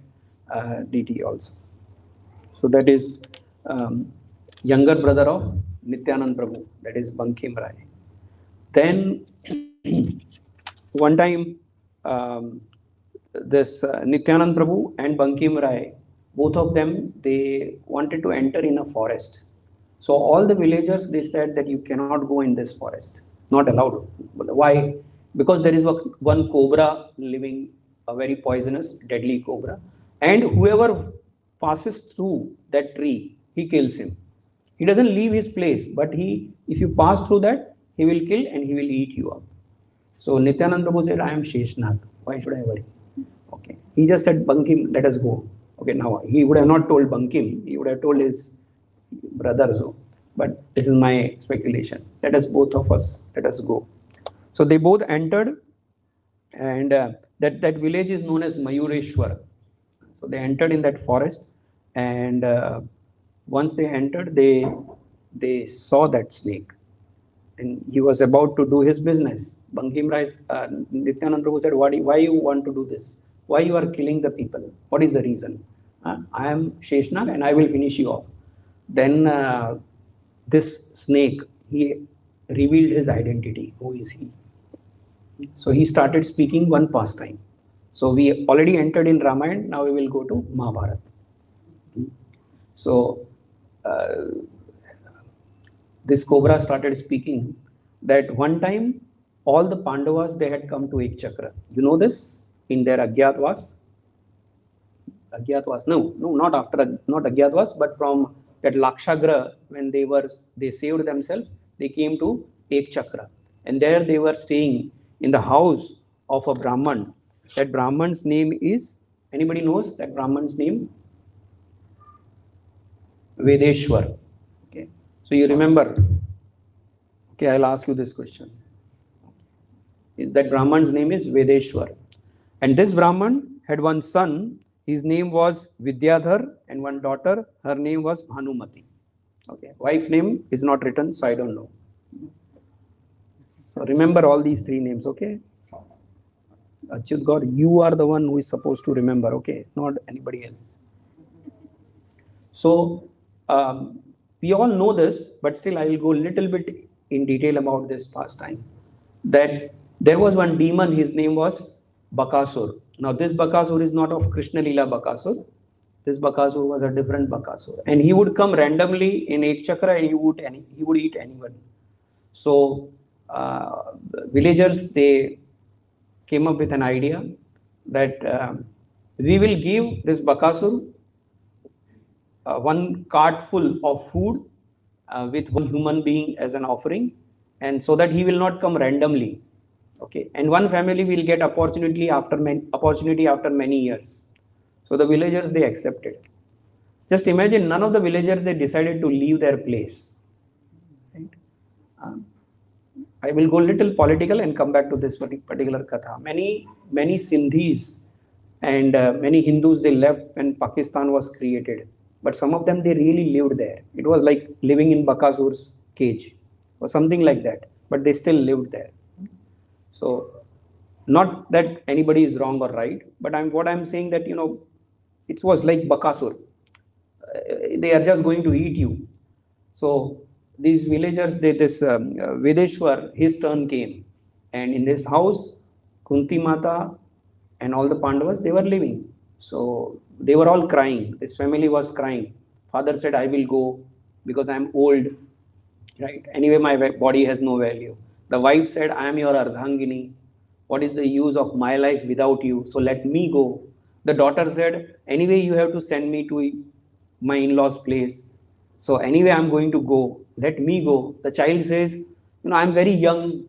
deity also. So that is younger brother of Nityananda Prabhu, that is Bankim Rai. Then one time this Nityananda Prabhu and Bankim Rai, both of them, they wanted to enter in a forest. So all the villagers, they said that you cannot go in this forest, not allowed. Why? Because there is one cobra living, a very poisonous, deadly cobra, and whoever passes through that tree, he kills him. He doesn't leave his place, but if you pass through that, he will kill and he will eat you up. So Nityananda Prabhu said, I am Sheshnag. Why should I worry? Okay. He just said, Bankim, let us go. Okay, now he would have not told Bankim, he would have told his brother so. But this is my speculation. Let us go. So they both entered, and that village is known as Mayureshwar. So they entered in that forest, and once they entered, they saw that snake, and he was about to do his business. Bankim Rai, Nityananda Prabhu said, why you want to do this? Why you are killing the people? What is the reason? I am Sheshnag and I will finish you off. Then this snake, he revealed his identity. Who is he? So he started speaking one pastime. So we already entered in Ramayana, now we will go to Mahabharata. So this cobra started speaking that one time all the Pandavas, they had come to Ek Chakra. You know this? In their Agyatwas? No, not Agyatwas, but from that Lakshagra, when they saved themselves, they came to Ek Chakra. And there they were staying in the house of a Brahman. That Brahman's name is, anybody knows that Brahman's name? Vedeshwar. Okay. So you remember, okay, I'll ask you this question. That Brahman's name is Vedeshwar. And this Brahman had one son, his name was Vidyadhar, and one daughter, her name was Bhanumati. Okay, wife name is not written, so I don't know. So remember all these three names, okay? Achyut God, you are the one who is supposed to remember, okay? Not anybody else. So we all know this, but still I will go a little bit in detail about this pastime. That there was one demon, his name was Bakasur. Now this Bakasur is not of Krishna Lila Bakasur. This Bakasur was a different Bakasur. And he would come randomly in Ek Chakra and he would eat anyone. So villagers, they came up with an idea that we will give this Bakasur one cart full of food with one human being as an offering, and so that he will not come randomly. Okay, and one family will get opportunity after many years. So the villagers, they accepted. Just imagine, none of the villagers, they decided to leave their place. Right? I will go little political and come back to this particular katha. Many Sindhis and many Hindus, they left when Pakistan was created. But some of them, they really lived there. It was like living in Bakasur's cage. or something like that, but they still lived there. So not that anybody is wrong or right, but what I'm saying that, it was like Bakasur. They are just going to eat you. So these villagers, Vedeshwar, his turn came, and in this house, Kunti Mata and all the Pandavas, they were living. So they were all crying. This family was crying. Father said, "I will go because I am old, right? Anyway, my body has no value." The wife said, "I am your Ardhangini. What is the use of my life without you? So let me go." The daughter said, "Anyway, you have to send me to my in-laws' place. So anyway, I'm going to go. Let me go." The child says, "I'm very young.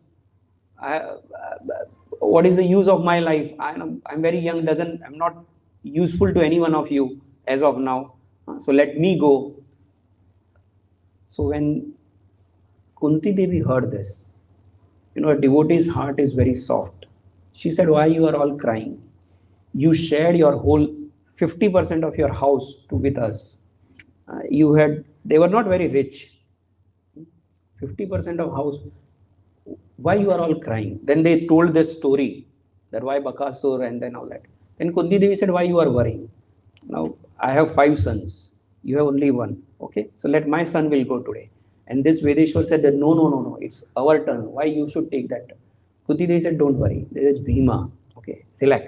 What is the use of my life? I'm very young. I'm not useful to any one of you as of now. So let me go." So when Kunti Devi heard this, a devotee's heart is very soft. She said, "Why you are all crying? You shared your whole 50% of your house with us. They were not very rich. 50% of house. Why you are all crying?" Then they told this story, that why Bakasur and then all that. Then Kunti Devi said, "Why you are worrying? Now I have 5 sons. You have only one. Okay, so let my son will go today." And this Vedeshwar said that no, no, no, no, it's our turn. Why you should take that turn? Kunti Devi said, "Don't worry. There is Bhima. Okay, relax.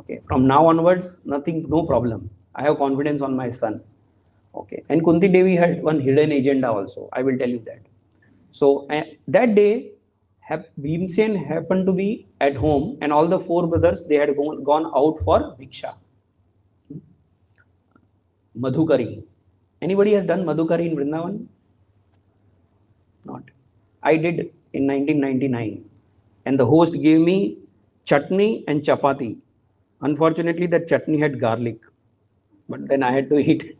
Okay, from now onwards, nothing, no problem. I have confidence on my son." Okay, and Kunti Devi had one hidden agenda also. I will tell you that. So that day, Bhimsen happened to be at home, and all the 4 brothers, they had gone out for Bhiksha. Madhukari. Anybody has done Madhukari in Vrindavan? Not. I did in 1999. And the host gave me chutney and chapati. Unfortunately, that chutney had garlic. But then I had to eat.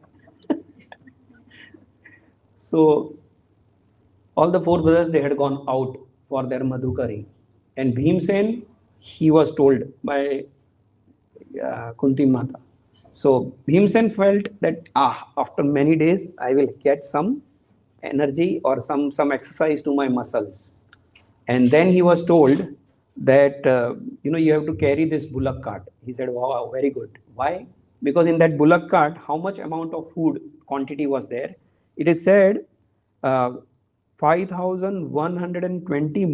So all the 4 brothers, they had gone out for their Madhukari. And Bhimsen, he was told by Kunti Mata. So Bhimsen felt that after many days I will get some energy or some exercise to my muscles. And then he was told that you have to carry this bullock cart. He said, "Wow, very good." Why? Because in that bullock cart, how much amount of food quantity was there? It is said 5,120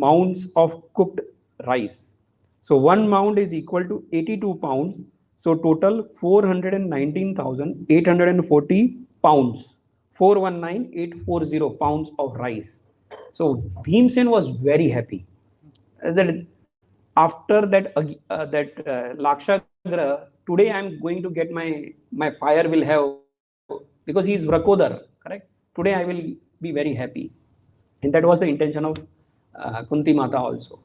mounds of cooked rice. So one mound is equal to 82 pounds. So total 419,840 pounds. 419,840 pounds of rice. So Bhimsen was very happy. That after that Lakshagra, today I am going to get my fire will have, because he is Vrakodar, correct? Today I will be very happy. And that was the intention of Kunti Mata also.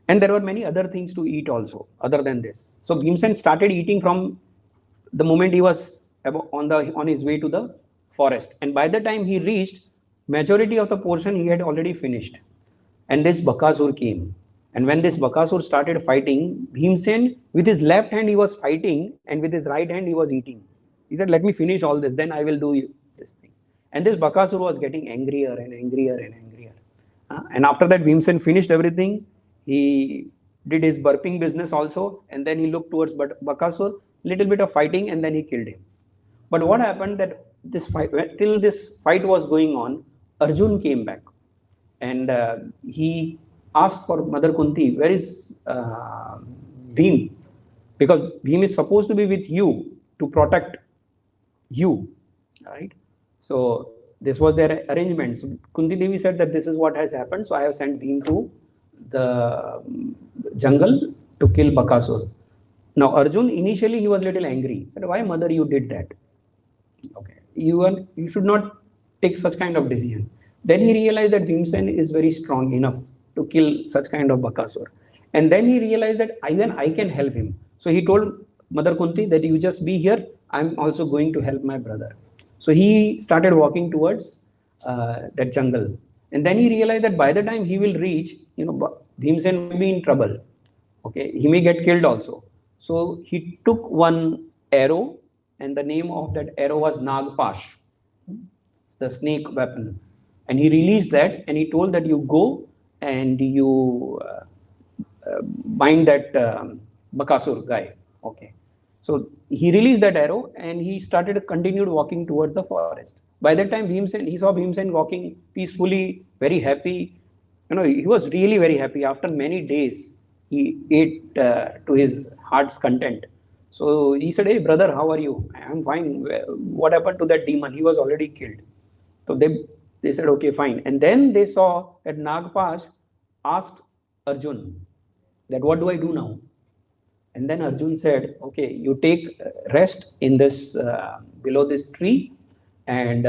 And there were many other things to eat also, other than this. So Bhimsen started eating from the moment he was on his way to the forest. And by the time he reached, majority of the portion he had already finished. And this Bakasur came. And when this Bakasur started fighting, Bhimsen, with his left hand he was fighting, and with his right hand he was eating. He said, "Let me finish all this, then I will do this thing." And this Bakasur was getting angrier and angrier and angrier. And after that, Bhimsen finished everything. He did his burping business also, and then he looked towards Bakasur, little bit of fighting, and then he killed him. But what happened that till this fight was going on, Arjun came back, and he asked for Mother Kunti, "Where is Bhim? Because Bhim is supposed to be with you to protect you, right?" So this was their arrangement. So Kunti Devi said that this is what has happened. So I have sent Bhim to the jungle to kill Bakasur. Now Arjun, initially he was a little angry. He said, "Why, mother, you did that? Okay, you should not take such kind of decision." Then he realized that Bhimsen is very strong enough to kill such kind of Bakasur. And then he realized that even I can help him. So he told Mother Kunti that you just be here. I'm also going to help my brother. So he started walking towards that jungle. And then he realized that by the time he will reach, Bhimsen will be in trouble. Okay, he may get killed also. So he took one arrow, and the name of that arrow was Nagpash, the snake weapon. And he released that, and he told that you go and you bind that Bakasur guy. Okay. So he released that arrow and he continued walking towards the forest. By that time, he saw Bhimsen walking peacefully, very happy. He was really very happy. After many days, he ate to his heart's content. So he said, "Hey brother, how are you?" "I'm fine." "What happened to that demon?" "He was already killed." So they said, "Okay, fine." And then they saw that Nagpash asked Arjun that, "What do I do now?" And then Arjun said, "Okay, you take rest in this below this tree, and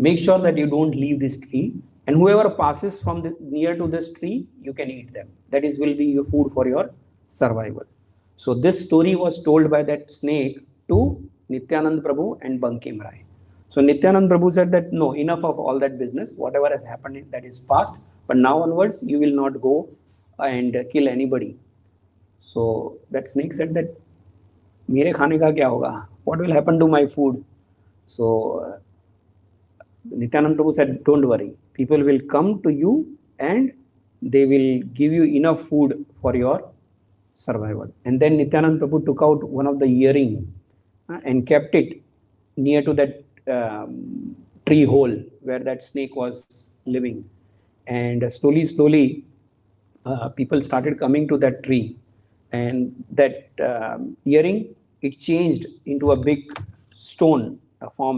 make sure that you don't leave this tree. And whoever passes from near to this tree, you can eat them. That is will be your food for your survival." So this story was told by that snake to Nityananda Prabhu and Bankim Rai. So Nityananda Prabhu said that no, enough of all that business. Whatever has happened, that is past. But now onwards, you will not go and kill anybody. So that snake said that, "मेरे खाने का क्या होगा? What will happen to my food?" So Nityananda Prabhu said, "Don't worry. People will come to you and they will give you enough food for your survival." And then Nityananda Prabhu took out one of the earring and kept it near to that tree hole where that snake was living. And slowly, people started coming to that tree. And that earring, it changed into a big stone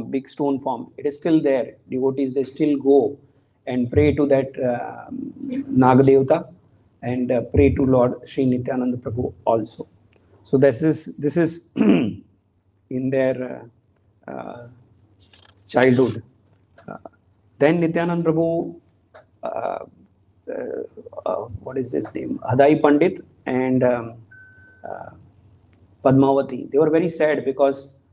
big stone form. It is still there. Devotees, they still go and pray to that Nagadevata and pray to Lord Sri Nityananda Prabhu also. So this is in their childhood. Then Nityananda Prabhu, what is his name? Hadai Pandit and Padmavati. They were very sad because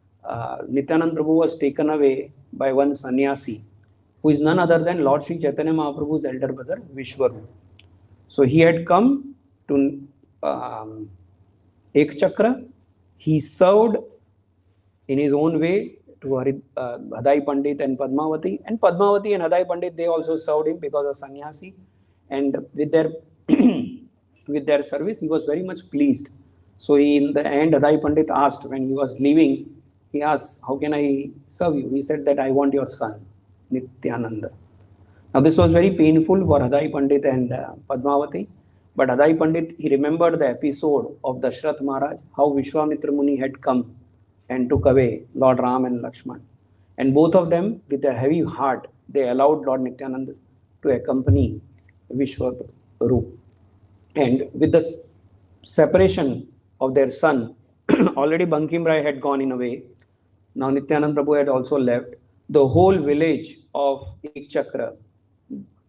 Nityananda Prabhu was taken away by one sannyasi who is none other than Lord Sri Chaitanya Mahaprabhu's elder brother, Vishnu. So he had come to Ek Chakra. He served in his own way to Hadai Pandit and Padmavati. And Padmavati and Hadai Pandit, they also served him because of sannyasi. And with their with their service, he was very much pleased. So in the end, Hadai Pandit asked, when he was leaving, he asked, "How can I serve you?" He said that, "I want your son, Nityananda." Now this was very painful for Hadai Pandit and Padmavati. But Hadai Pandit, he remembered the episode of Dashrath Maharaj, how Vishwamitra Muni had come and took away Lord Ram and Lakshman. And both of them, with a heavy heart, they allowed Lord Nityananda to accompany Vishwarup. And with the separation of their son, already Bankim Rai had gone in a way. Now Nityananda Prabhu had also left. The whole village of Ek Chakra,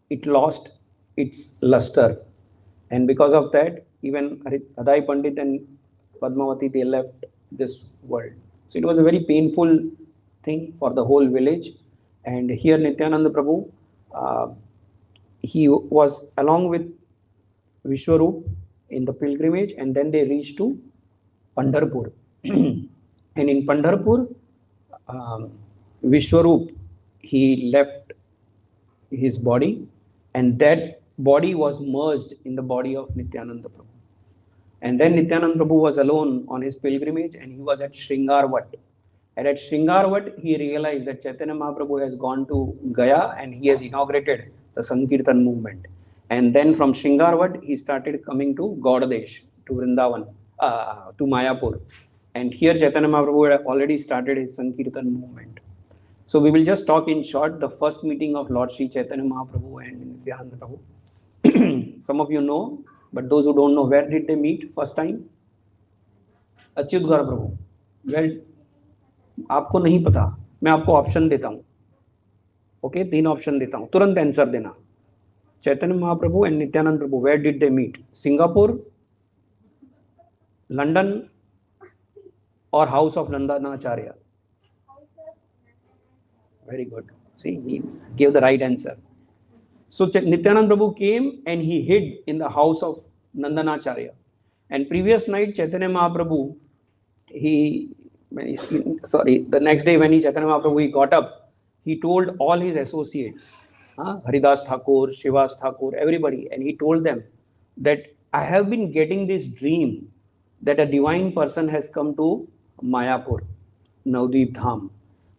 it lost its luster. And because of that, even Hadai Pandit and Padmavati, they left this world. So it was a very painful thing for the whole village. And here Nityananda Prabhu, he was along with Vishwarup in the pilgrimage, and then they reached to Pandharpur. And in Pandharpur, Vishwarup, he left his body, and that body was merged in the body of Nityananda Prabhu. And then Nityananda Prabhu was alone on his pilgrimage, and he was at Shringarvat. And at Shringarvat, he realized that Chaitanya Mahaprabhu has gone to Gaya and he has inaugurated the Sankirtan movement. And then from Shringarvat, he started coming to Gaudadesh, to Vrindavan, to Mayapur. And here Chaitanya Mahaprabhu had already started his Sankirtan movement. So we will just talk in short the first meeting of Lord Sri Chaitanya Mahaprabhu and Nityananda Prabhu. Some of you know, but those who don't know, where did they meet first time? Achyut Gaur Prabhu. Well, आपको नहीं पता, मैं आपको option देता हूँ. Okay, 3 option देता हूँ, तुरंत आंसर देना. Chaitanya Mahaprabhu and Nityananda Prabhu, where did they meet? Singapore, London, or house of Nandanacharya? Very good. See, he gave the right answer. So Nityananda Prabhu came and he hid in the house of Nandanacharya. And previous night, Chaitanya Mahaprabhu, the next day when Chaitanya Mahaprabhu he got up, he told all his associates Haridas Thakur, Shivas Thakur, everybody. And he told them that I have been getting this dream that a divine person has come to Mayapur, Navdeep Dham.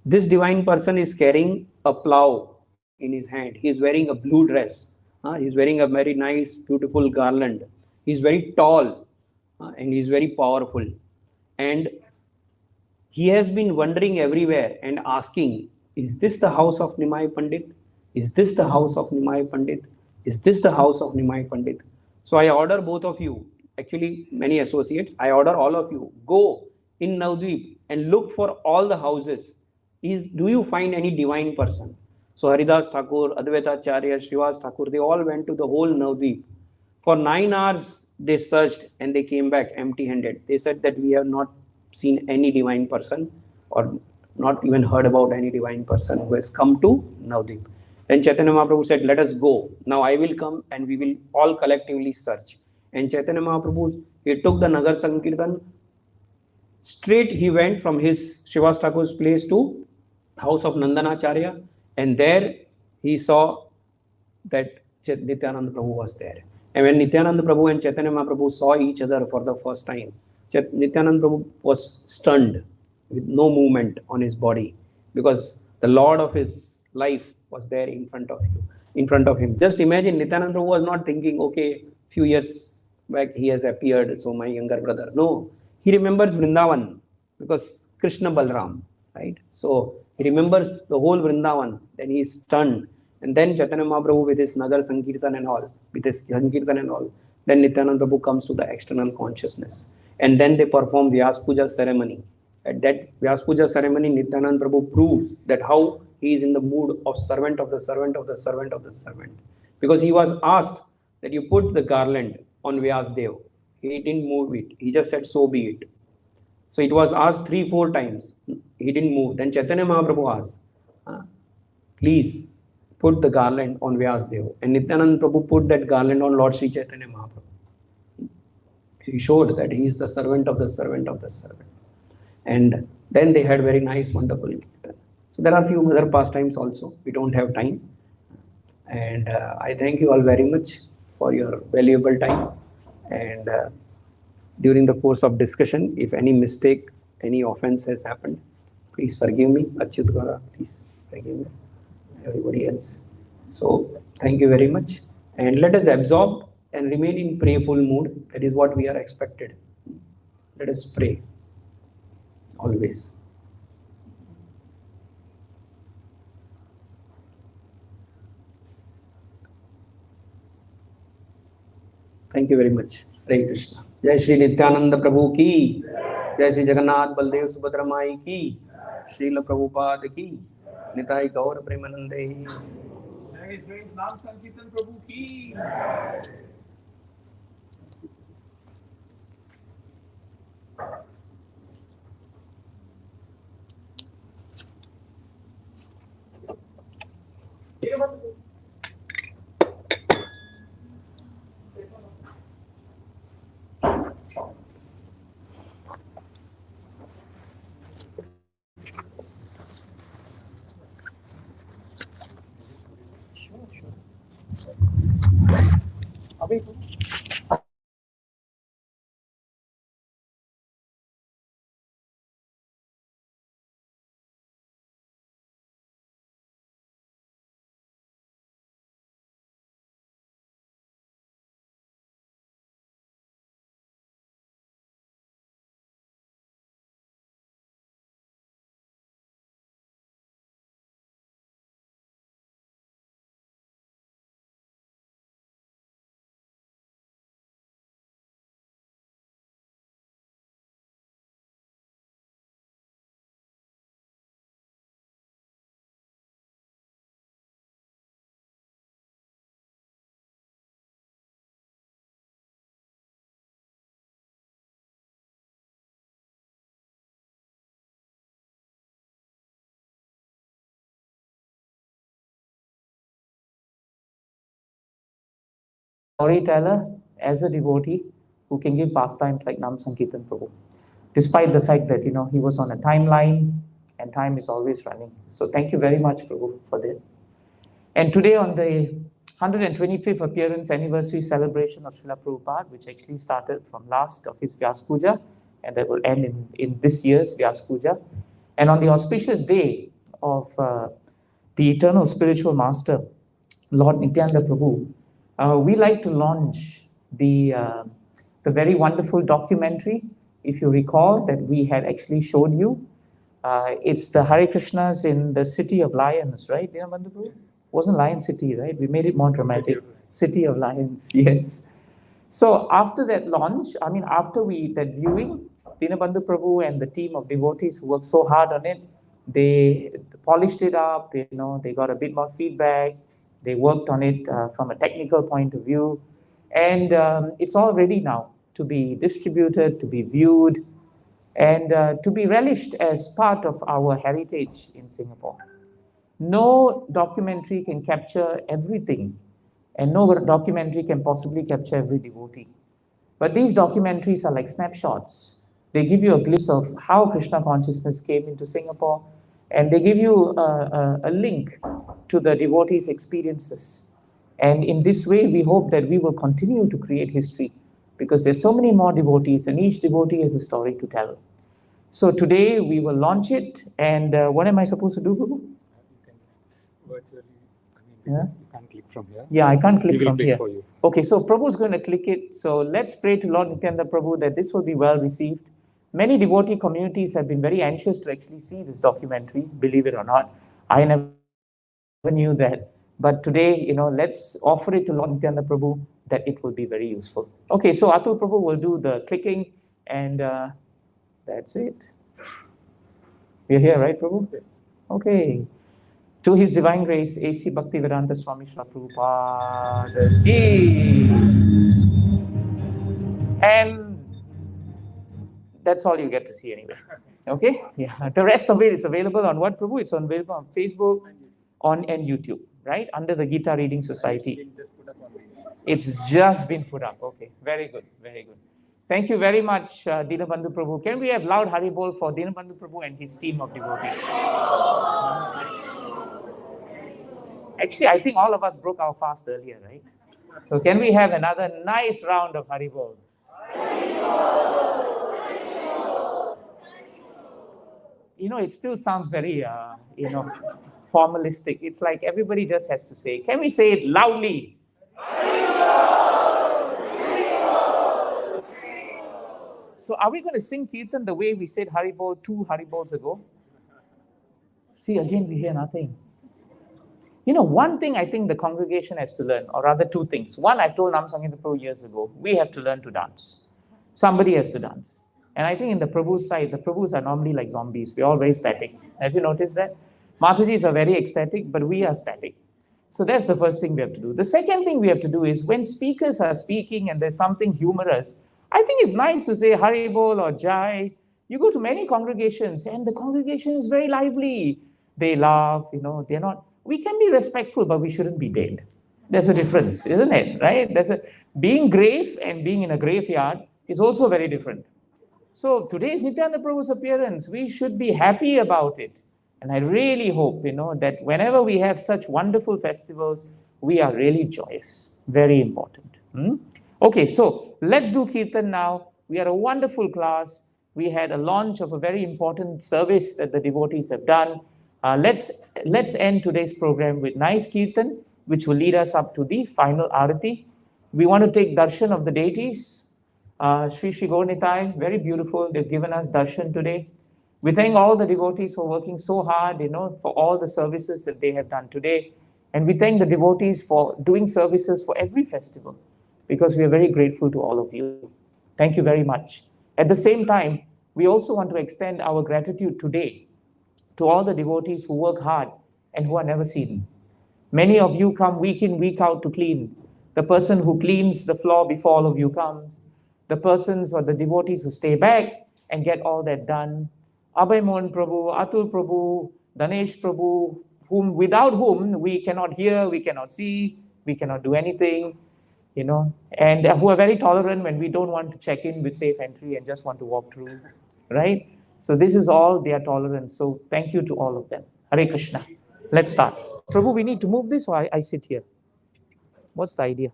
This divine person is carrying a plow in his hand. He is wearing a blue dress. He is wearing a very nice, beautiful garland. He is very tall and he is very powerful. And he has been wandering everywhere and asking, is this the house of Nimai Pandit? Is this the house of Nimai Pandit? Is this the house of Nimai Pandit? So I order both of you, actually many associates, I order all of you, go in Navdweep and look for all the houses. Do you find any divine person? So Haridas Thakur, Advaita Acharya, Srivas Thakur, they all went to the whole Navdweep. For 9 hours they searched and they came back empty-handed. They said that we have not seen any divine person or not even heard about any divine person who has come to Navdeep. Then Chaitanya Mahaprabhu said, let us go. Now I will come and we will all collectively search. And Chaitanya Mahaprabhu, he took the Nagar Sankirtan. Straight he went from his Srivas Thakur's place to house of Nandanacharya. And there he saw that Nityananda Prabhu was there. And when Nityananda Prabhu and Chaitanya Mahaprabhu saw each other for the first time, Nityananda Prabhu was stunned with no movement on his body because the Lord of his life was there in front of him. Just imagine, Nityananda Prabhu was not thinking, okay, few years back he has appeared, so my younger brother. No, he remembers Vrindavan because Krishna Balram, right? So he remembers the whole Vrindavan. Then he is stunned. And then Chaitanya Mahaprabhu with his Nagar Sankirtan and all, then Nityananda Prabhu comes to the external consciousness. And then they perform Vyas Puja ceremony. At that Vyas Puja ceremony, Nityananda Prabhu proves that how he is in the mood of servant of the servant of the servant of the servant. Because he was asked that you put the garland on Vyas Dev. He didn't move it. He just said, so be it. So it was asked 3-4 times. He didn't move. Then Chaitanya Mahaprabhu asked, please put the garland on Vyas Dev. And Nityananda Prabhu put that garland on Lord Sri Chaitanya Mahaprabhu. He showed that he is the servant of the servant of the servant. And then they had very nice, wonderful kirtan. So there are a few other pastimes also. We don't have time. And I thank you all very much for your valuable time. And during the course of discussion, if any mistake, any offense has happened, please forgive me. Achyut Gora, please forgive me. Everybody else. So thank you very much. And let us absorb and remain in prayerful mood. That is what we are expected. Let us pray always. Thank you very much. Hare Krishna. Jai Shri Nityananda Prabhu ki. Jai Shri Jagannath Baldev Subhadra Mai ki. Srila Prabhupada ki. Nitai Gaur Premanande. Jai Shri Nam Sankirtan Prabhu ki. Storyteller as a devotee who can give pastimes like Nam Sankirtan Prabhu, despite the fact that he was on a timeline and time is always running. So thank you very much, Prabhu, for that. And today on the 125th appearance anniversary celebration of Srila Prabhupada, which actually started from last of his Vyas Puja, and that will end in this year's Vyas Puja. And on the auspicious day of the eternal spiritual master, Lord Nityananda Prabhu, we like to launch the very wonderful documentary, if you recall, that we had actually showed you. It's the Hare Krishnas in the City of Lions, right? Dinabandhu Prabhu? Wasn't Lion City, right? We made it more dramatic. City of Lions, yes. So after that launch, after that viewing, Dinabandhu Prabhu and the team of devotees who worked so hard on it, they polished it up, they got a bit more feedback, they worked on it from a technical point of view, and it's all ready now to be distributed, to be viewed, and to be relished as part of our heritage in Singapore. No documentary can capture everything, and no documentary can possibly capture every devotee. But these documentaries are like snapshots. They give you a glimpse of how Krishna consciousness came into Singapore, and they give you a link to the devotees' experiences. And in this way, we hope that we will continue to create history, because there's so many more devotees, and each devotee has a story to tell. So today we will launch it, and what am I supposed to do, Guru? Virtually, Yes. you can't click from here. Yeah, I can't click We will from click here. for you. Okay, so Prabhu's going to click it. So let's pray to Lord Nityananda Prabhu that this will be well received. Many devotee communities have been very anxious to actually see this documentary, believe it or not. I never knew that. But today, let's offer it to Lord Nityananda Prabhu that it will be very useful. Okay, so Atul Prabhu will do the clicking, and that's it. We're here, right, Prabhu? Yes. Okay. To His Divine Grace, A.C. Bhaktivedanta Swami Srila Prabhupada ki. And that's all you get to see anyway. Okay? Yeah. The rest of it is available on what, Prabhu? It's available on Facebook and YouTube, right? Under the Gita Reading Society. It's just been put up. Okay. Very good. Very good. Thank you very much, Dinabandhu Prabhu. Can we have loud Haribol for Dinabandhu Prabhu and his team of devotees? Actually, I think all of us broke our fast earlier, right? So can we have another nice round of Haribol? It still sounds very, formalistic. It's like everybody just has to say, can we say it loudly? So are we going to sing Kirtan the way we said Haribol 2 Haribols ago? See, again, we hear nothing. One thing I think the congregation has to learn, or rather two things. One, I told Nam Sangeeta Prabhu years ago, we have to learn to dance. Somebody has to dance. And I think in the Prabhu's side, the Prabhus are normally like zombies. We're all very static. Have you noticed that? Matajis are very ecstatic, but we are static. So that's the first thing we have to do. The second thing we have to do is when speakers are speaking and there's something humorous, I think it's nice to say Haribol or Jai. You go to many congregations and the congregation is very lively. They laugh, they're not. We can be respectful, but we shouldn't be dead. There's a difference, isn't it? Right? Being grave and being in a graveyard is also very different. So today's Nityananda Prabhu's appearance, we should be happy about it. And I really hope, that whenever we have such wonderful festivals, we are really joyous. Very important. Okay, so let's do Kirtan now. We are a wonderful class. We had a launch of a very important service that the devotees have done. Let's end today's program with nice Kirtan, which will lead us up to the final Arati. We want to take darshan of the deities. Sri Gaurnitai, very beautiful. They've given us darshan today. We thank all the devotees for working so hard, for all the services that they have done today. And we thank the devotees for doing services for every festival, because we are very grateful to all of you. Thank you very much. At the same time, we also want to extend our gratitude today to all the devotees who work hard and who are never seen. Many of you come week in, week out to clean. The person who cleans the floor before all of you comes. The persons or the devotees who stay back and get all that done. Abhay Mohan Prabhu, Atul Prabhu, Danesh Prabhu, without whom we cannot hear, we cannot see, we cannot do anything, and who are very tolerant when we don't want to check in with safe entry and just want to walk through, right? So this is all their tolerance. So thank you to all of them. Hare Krishna. Let's start. Prabhu, we need to move this, or I sit here? What's the idea?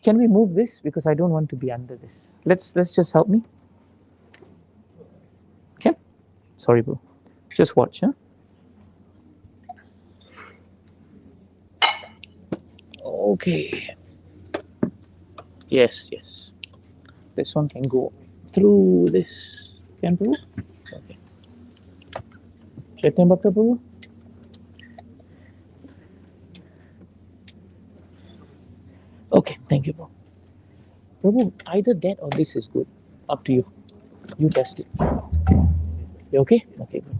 Can we move this? Because I don't want to be under this. Let's just help me. Okay? Sorry, bro. Just watch, huh? Okay. Yes. This one can go through this. Can Prabhu? Okay. Chaitanya Bhakta Prabhu? Okay, thank you, bro. Prabhu, either that or this is good. Up to you. You test it. You okay? Okay, good.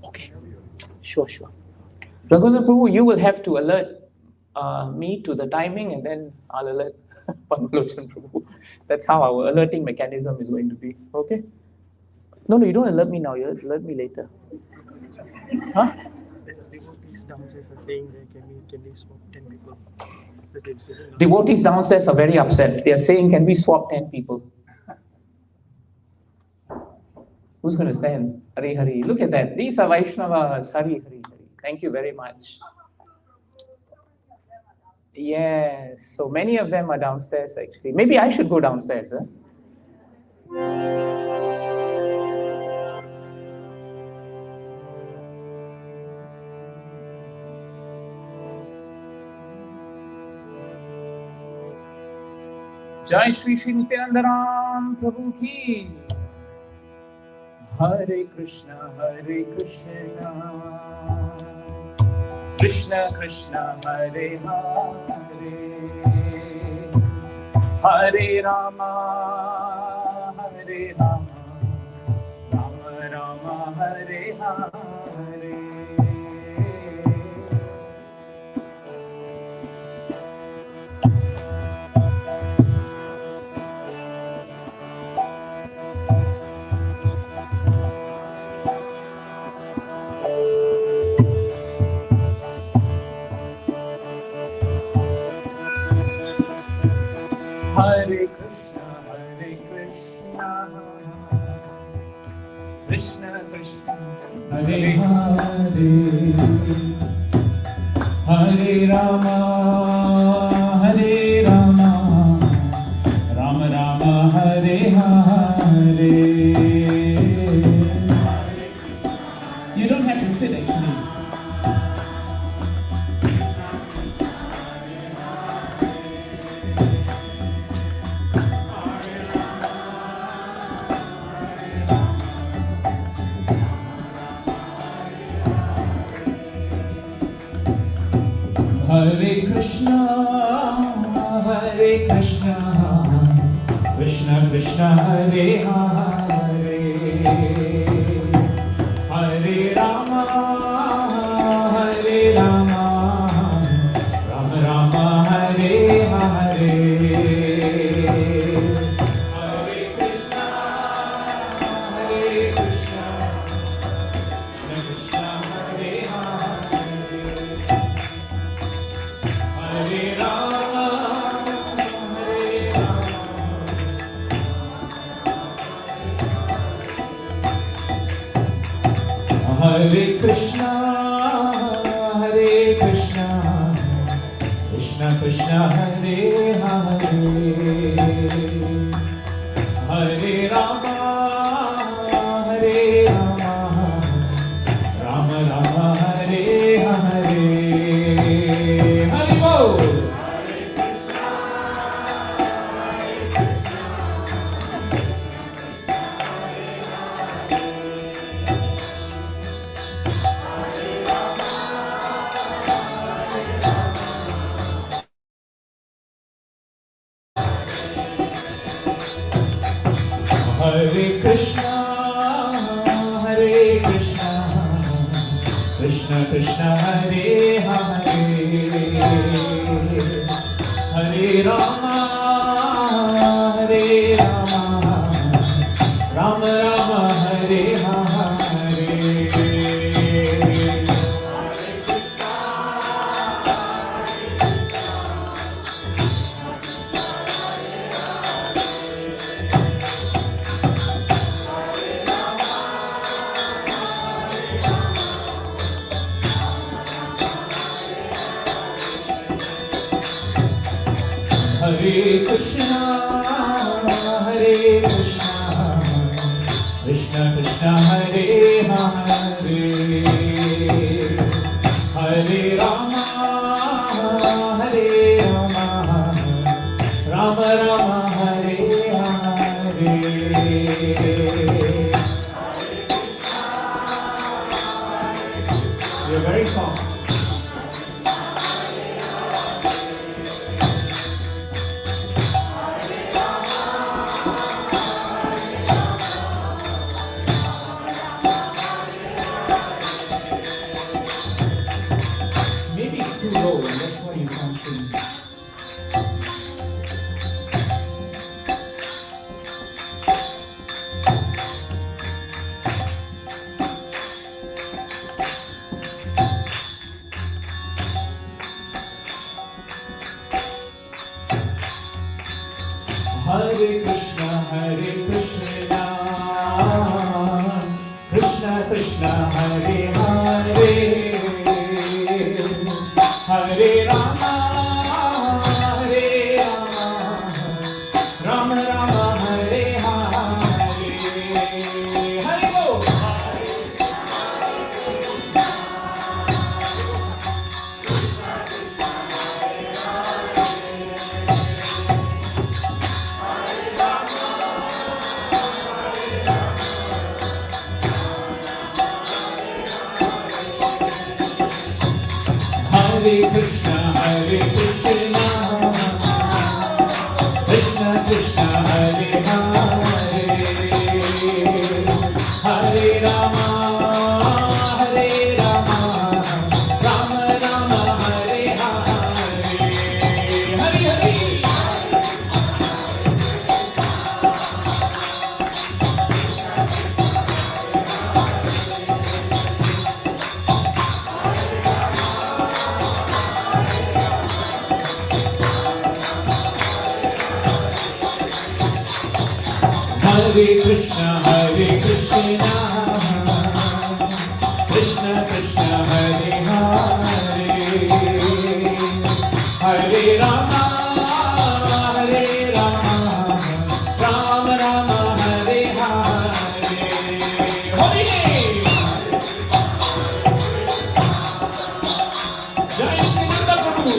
Okay. Sure. Raghunath Prabhu, you will have to alert me to the timing, and then I'll alert Padmalochan Prabhu. That's how our alerting mechanism is going to be. Okay? No, you don't alert me now. You alert me later. Huh? The devotees downstairs are saying that can we swap 10 people? Devotees downstairs are very upset. They are saying, can we swap 10 people? Who's going to stand? Hari. Look at that. These are Vaishnavas. Hari. Thank you very much. Yes. So many of them are downstairs actually. Maybe I should go downstairs. Huh? Jai Shri Nityananda Prabhu ki. Hare Krishna, Krishna Krishna, Hare Hare, Hare Rama, Rama Rama, Hare Hare. Hare Krishna, Krishna Krishna, Hare Hare, Hare Rama, Rama Rama, Hare Hare. You don't have to sit actually. Hare Krishna, Krishna Krishna, Hare Hare, Hare Rama, Rama Rama, Hare Hare. Hare Krishna, Krishna Krishna, Hare Hare, Hare Rama, Hare Krishna, Krishna Krishna, Hare Hare, Hare Rama, Rama Rama, Hare Hare. Hari Bol. Hare Krishna, Krishna Krishna, Hare Hare, Hare Rama, Rama Rama, Hare Hare Krishna, Hare Krishna, Krishna Krishna, Hare Hare, Hare Rama, Hare Rama, Rama Rama, Hare Hare. You're very soft. Maybe it's too low, and that's why you can't sing. Hare Krishna, Krishna Krishna, Hare Hare, Hare Rama, Hare Rama, Rama Rama, Hare Hare. Hare Bo. Hare Krishna, Krishna Krishna, Hare Hare, Hare Rama, Hare Rama, Rama Rama, Hare Hare. Hare Hare. Hare Krishna, Krishna Krishna, Hare Hare, Hare Rama, Hare Rama, Rama Rama, Hare Hare. Hare Jai Nityananda Prabhu.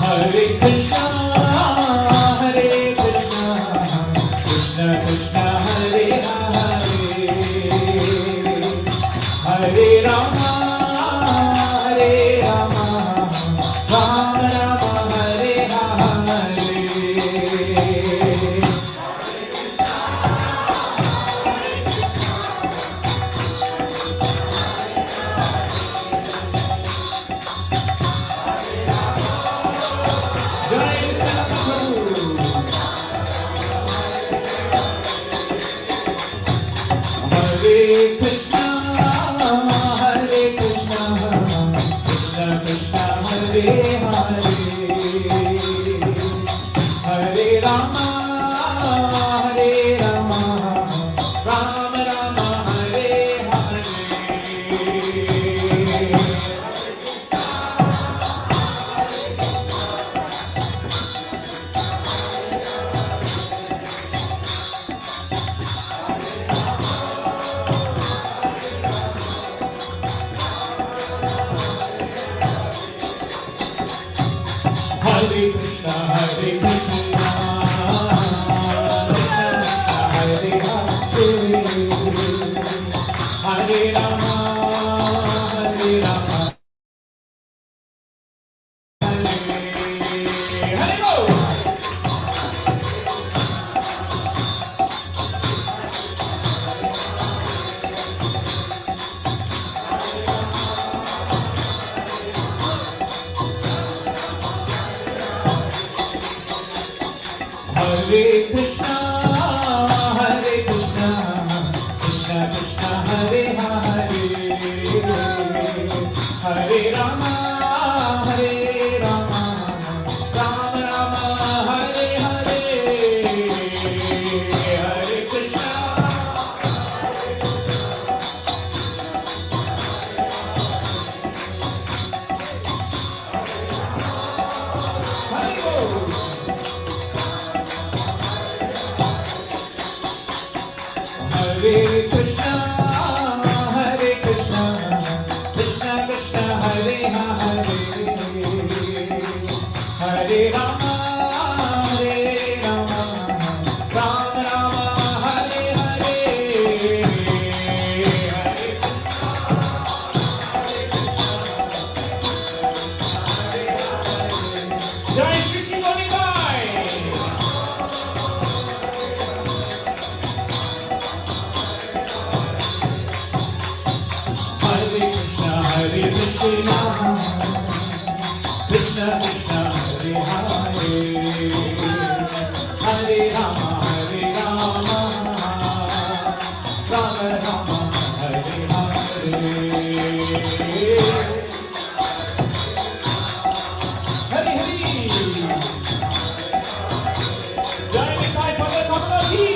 Hare Krishna, Krishna Krishna, Hare Hare, Hare Rama, Hare Rama, Rama Rama, Hare Hare. Jai Nityananda Prabhu. Hare Krishna, Krishna Krishna, Hare Hare, Hare Rama, Hare Rama, Rama Rama, Hare Hare. Hare Krishna, Hare Rama, Hare Rama, Hare Bo. Hare Rama, Hare Rama, Rama Rama, Hare Hare, Hare Krishna. Hare Bol. Hare Krishna, Hare Krishna, Krishna Krishna, Hare Hare, Hare Rama, Hare Rama, Rama Rama, Hare Hare, Hare Jai Shri Krishna Bolibai. Hare Krishna, Hare Krishna, Krishna Krishna, Hare Hare, Hare Rama, Hare Rama, Rama Rama, Hare Hare, Hare Hare. Jai Nitai Bhagat Bhagavat Ki.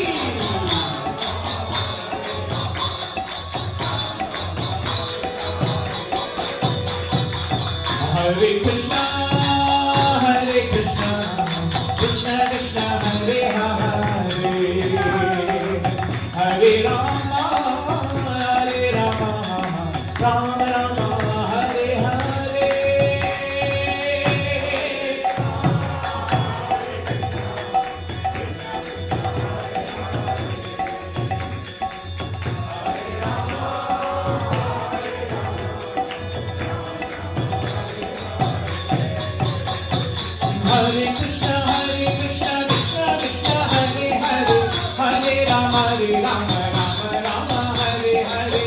Hare Krishna, Hare Krishna, Krishna Krishna, Hare Hare, Hare Rama, Hare Rama, Rama Rama, Hare Hare. Hare Krishna, Hare Krishna, Krishna Krishna, Hare Hare, Hare Rama, Rama Rama, Hare Hare.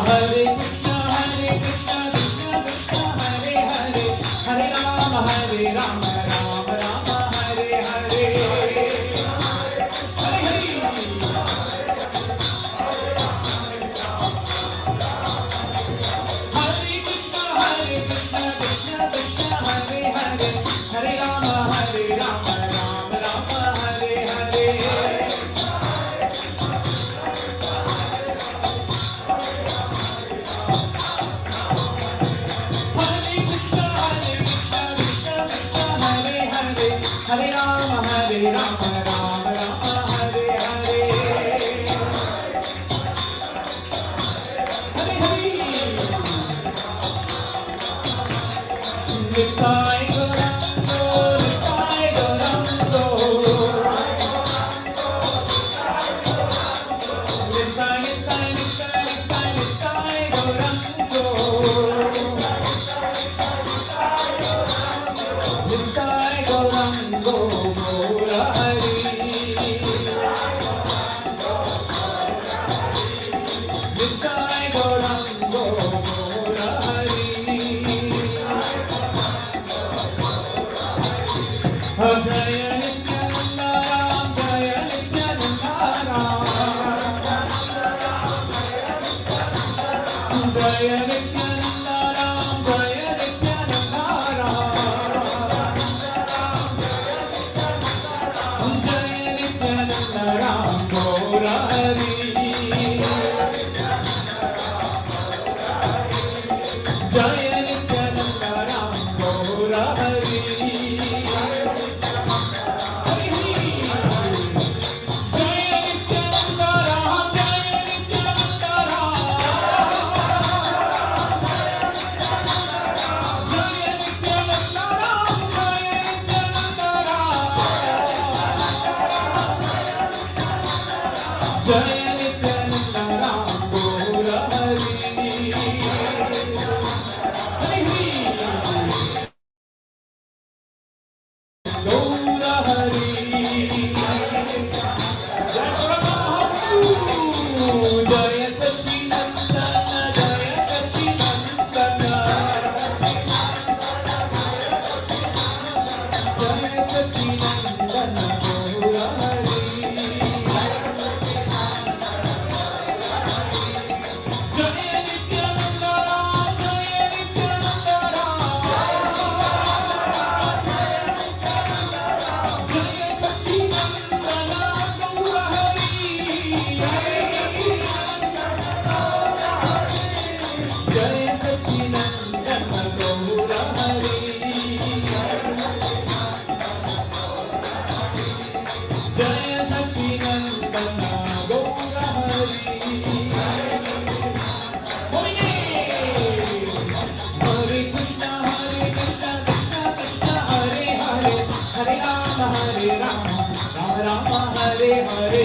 Hare Krishna, Hare Krishna, Krishna Krishna, Hare Hare, Hare Rama, Rama Rama, Hare Hare. Hare Hare. Hare Krishna, Krishna Krishna, Hare Hare, Hare Rama, Rama Rama, Hare Hare. Hare Krishna, Krishna Krishna, Hare Hare, Hare Rama, Rama Rama, Hare Hare. Hare Hare. Nitai Gauranga, Nitai Gauranga, Nitai Nitai Nitai Nitai Nitai Gauranga, Nitai Gauranga, Gaura Hari, Nitai Gauranga, Gaura Hari. Jaya Nityananda Ram, Jaya Nityananda Ram, Jaya Nityananda Ram, Jaya Nityananda Ram, Jaya Nityananda Ram, Gaura Hari, Jaya Nityananda Ram, Gaura Hari. Jaya Nityananda Ram, Gaura Hari. Hare Gaura Hari. Jai Mahaprabhu. Jaya Sachinandana, Jaya Sachinandana. Jaya Sachinandana, Gaura Hari. Hare Hare.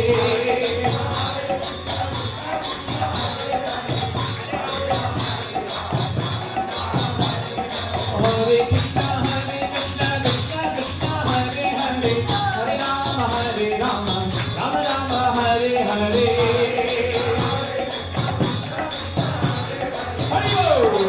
Hare Krishna, Krishna Krishna, Hare Hare, Hare Rama, Rama Rama, Hare Hare. Hare Bol.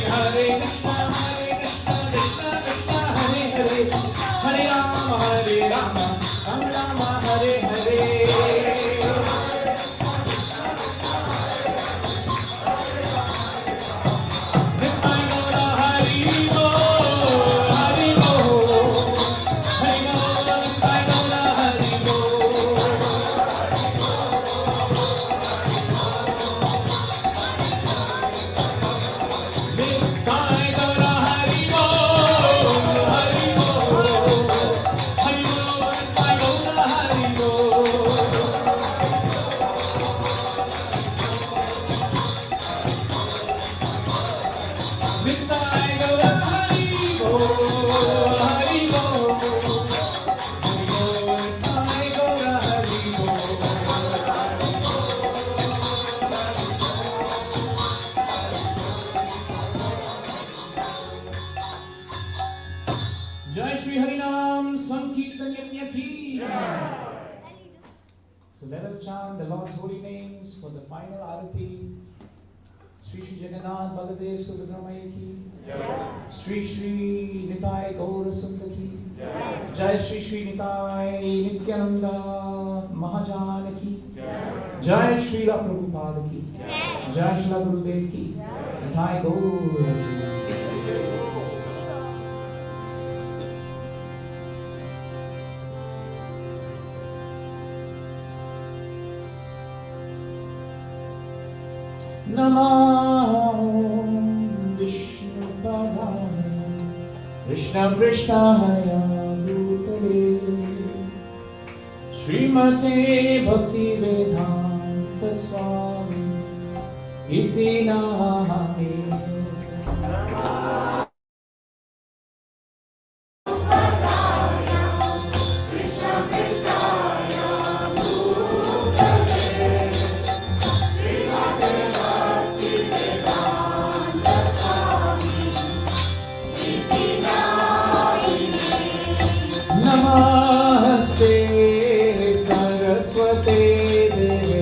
Hare Krishna, Krishna Krishna, Hare Hare, Hare Rama, Rama Rama, Hare Hare. Jai Shri Harinam Sankirtan Yajna ki. So let us chant the Lord's holy names for the final arati. Sri Sri Jagannath Baladev Subhadramaya ki. Sri Sri Nitai Gaura Sundar ki. Jai Sri Sri Nitai Nityananda Mahajana ki. Jai Sri La Prabhupada ki. Jai Sri La Gurudev ki. Nitai Gaura. Namo Vishnu Padaya Krishna Krishnaya Bhutale Srimate Bhakti Vedanta Swami Iti Namane. Namaste Saraswate Deve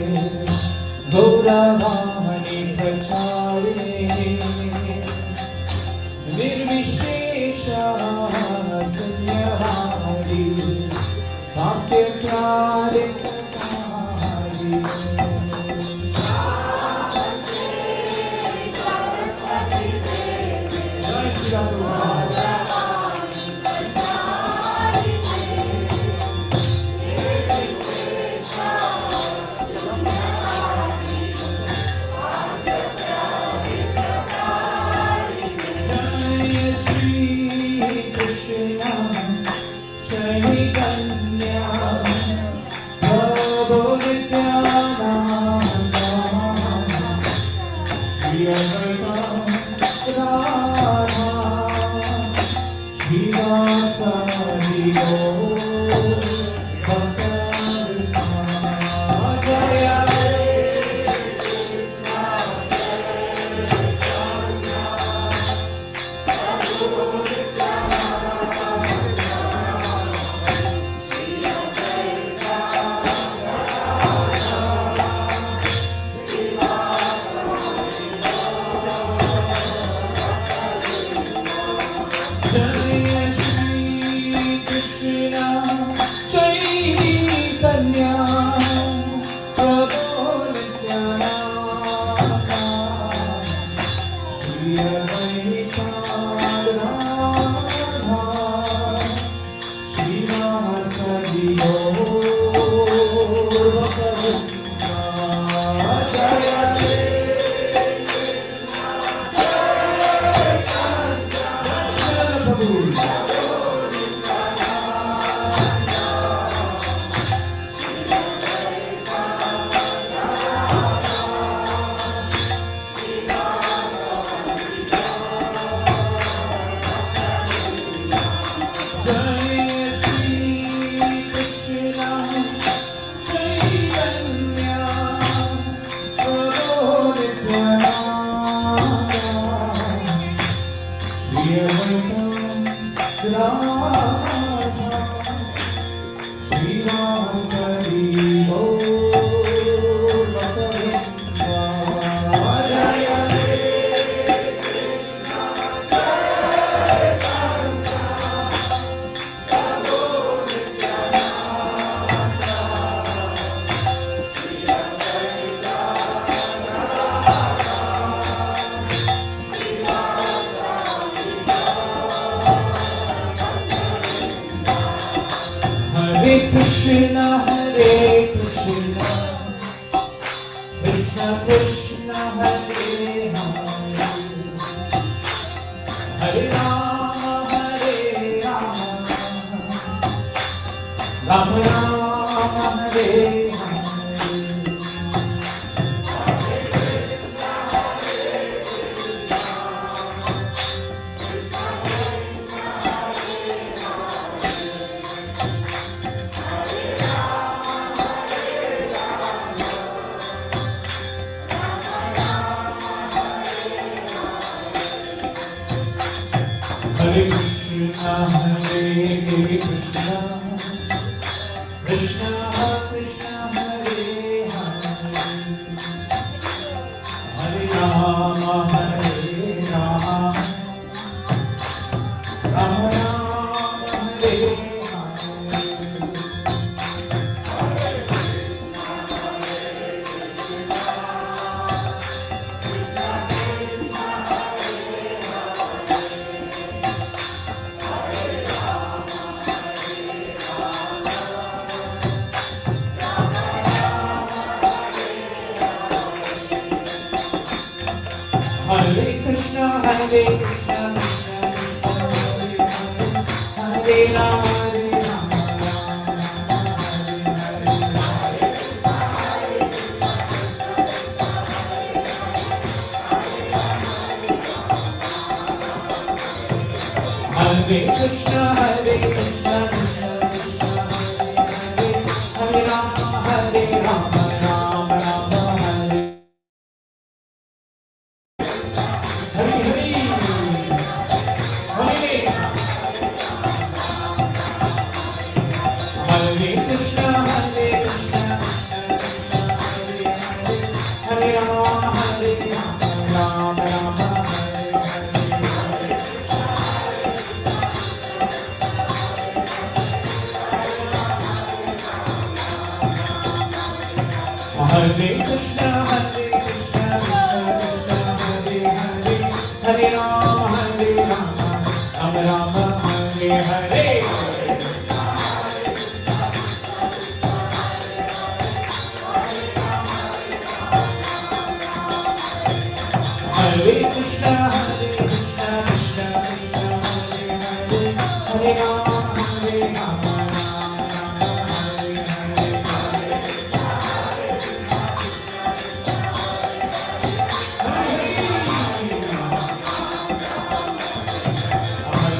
Gauravani Pracharine Nirvishesha Sunyavadi Vastyakari Jai Shri Ram.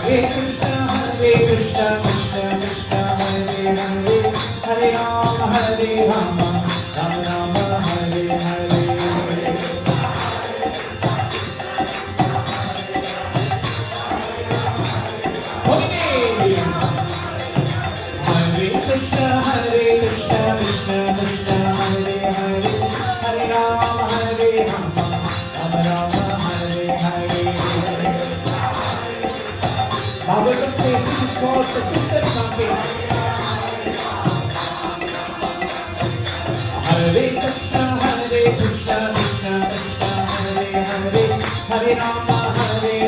Krishna, Krishna Krishna, Hare Hare, Hare Rama, Rama Rama, Hare Hare. Holy name. Hare Krishna, Krishna Krishna, Hare Hare, Hare Rama, Rama Rama, Hare Hare. Bhagavatam says this is called persistent chanting. Hare Krishna, Krishna Krishna, Hare Hare, Hare Rama,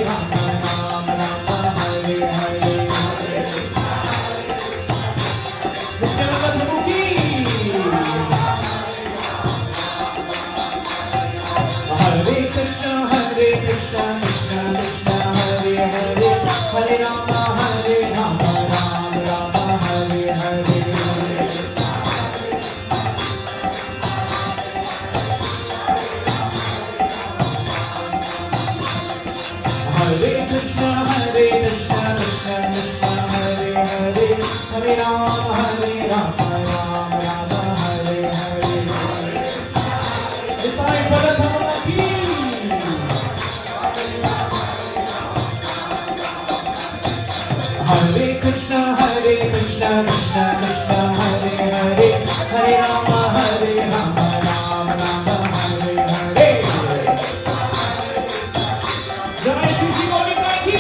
Rama Rama, Hare Hare. Nityananda Prabhu ki. Hare Krishna, Krishna Krishna, Hare Hare, Hare Rama, Rama Rama, Hare Hare. Hare Krishna, Krishna Krishna, Hare Hare, Hare Rama, Rama Rama, Hare Hare. Nitai Bharatama ki. Hare Krishna, Krishna Krishna, Hare Hare, Hare Rama, Rama Rama, Hare Hare. Jai Shri Shri Govinda ki.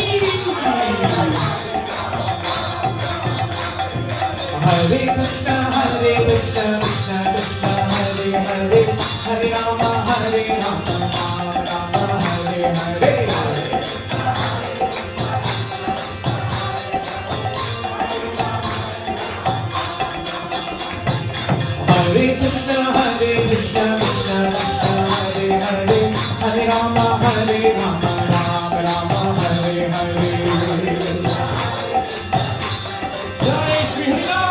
Hare Krishna, Krishna Krishna, Hare Hare, Hare Rama, Rama Rama, Hare Hare. Hare Krishna, Krishna Krishna, Hare Hare, Hare Rama, Rama Rama, Hare Hare. Jai Shri Ram.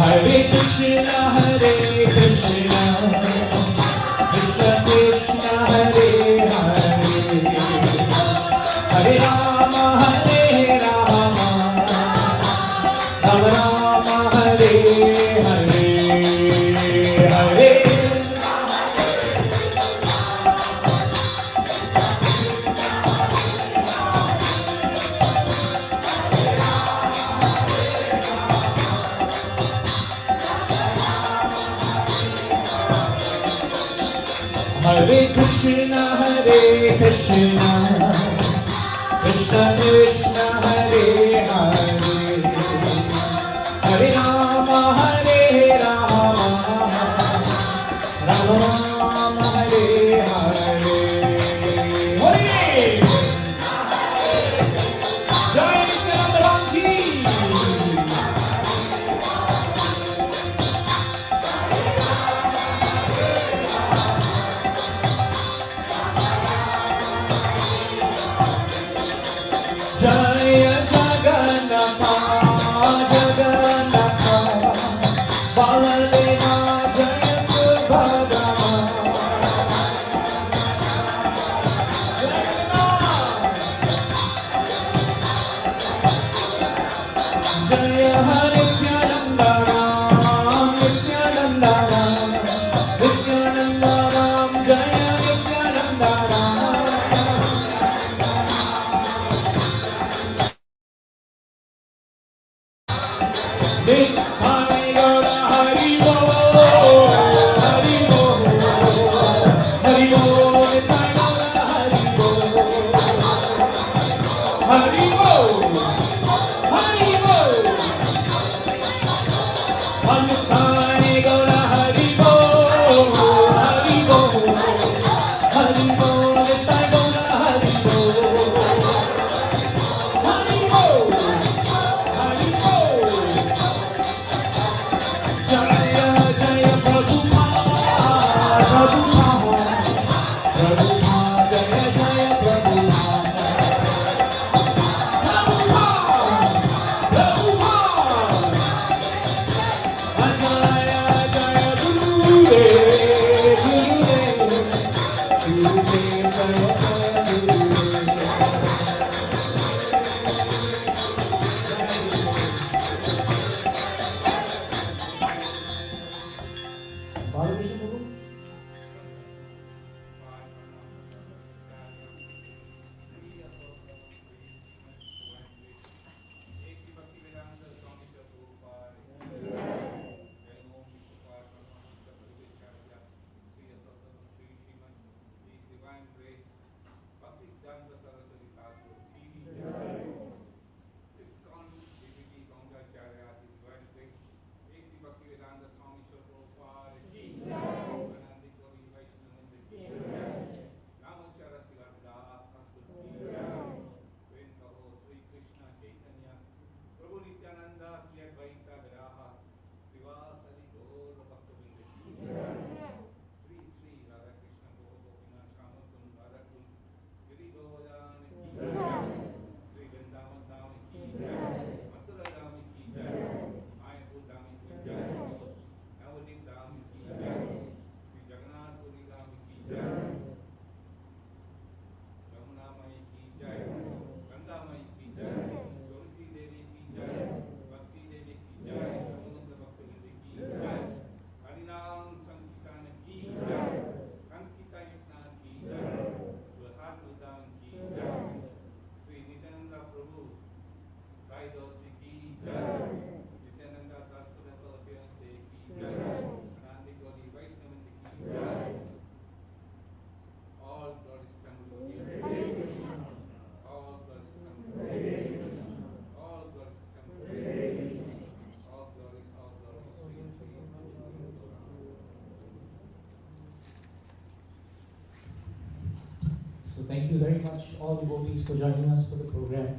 Hare Krishna, Krishna Krishna, Hare Hare, Hare Rama, Rama Rama, Hare Hare, Hare. Hare Krishna, Krishna Krishna, Hare Hare, Hare Rama, Rama Rama, Hare Hare. Holy name. Jai Nityananda ki. Jaya Jagannatha, Jagannatha, Krishna Prabhu. प्रभु नित्यानंदा श्री अद्वैत गदाधर श्रीवासदि गौर भक्तवृंद की श्री श्री राधा कृष्ण गोपिनाथ श्याम कुंज राधा कुंज गिरि गोवर्धन की श्री वृंदावन धाम की मथुरा धाम की मायापुर धाम की नवदीप धाम की श्री जगन्नाथपुरी धाम की यमुना मई की जय गंगा मई की जय तुलसी देवी की जय भक्ति देवी की जय समुद्र भक्तवृंद की जय हरिनाम संकीर्तन की जय संकीर्तन की जय प्रसाद उदान की जय श्री नित्यानंद प्रभु त्रयोदशी की जय नित्यानंद सरस्वती की जय अनादि गौरी वैष्णव की जय all glories to Sam Lord. All glories to Sam Lord. All glories to Sam Lord. All glories, Sri Sri. So thank you very much, all devotees, for joining us for the program.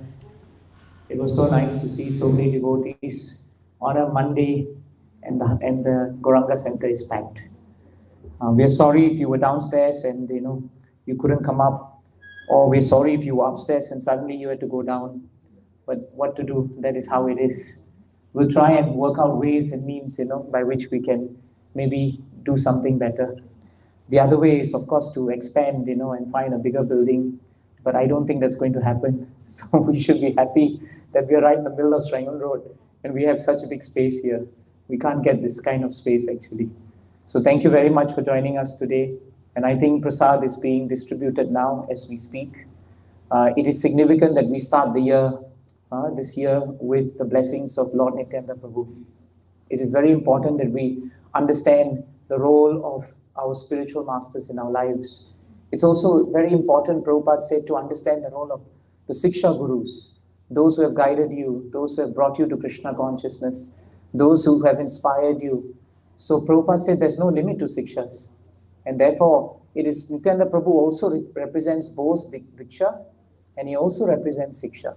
It was so nice to see so many devotees on a Monday, and the Gauranga Center is packed. We are sorry if you were downstairs and you couldn't come up, or we're sorry if you were upstairs and suddenly you had to go down. But what to do? That is how it is. We'll try and work out ways and means, by which we can maybe do something better. The other way is, of course, to expand, and find a bigger building. But I don't think that's going to happen. So we should be happy that we are right in the middle of Srangon Road and we have such a big space here. We can't get this kind of space actually. So thank you very much for joining us today. And I think prasad is being distributed now as we speak. It is significant that we start the year, this year, with the blessings of Lord Nityananda Prabhu. It is very important that we understand the role of our spiritual masters in our lives. It's also very important, Prabhupada said, to understand the role of the Siksha Gurus, those who have guided you, those who have brought you to Krishna consciousness, those who have inspired you. So Prabhupada said there's no limit to Sikshas. And therefore, it is Nityananda Prabhu also represents both Diksha and he also represents Siksha.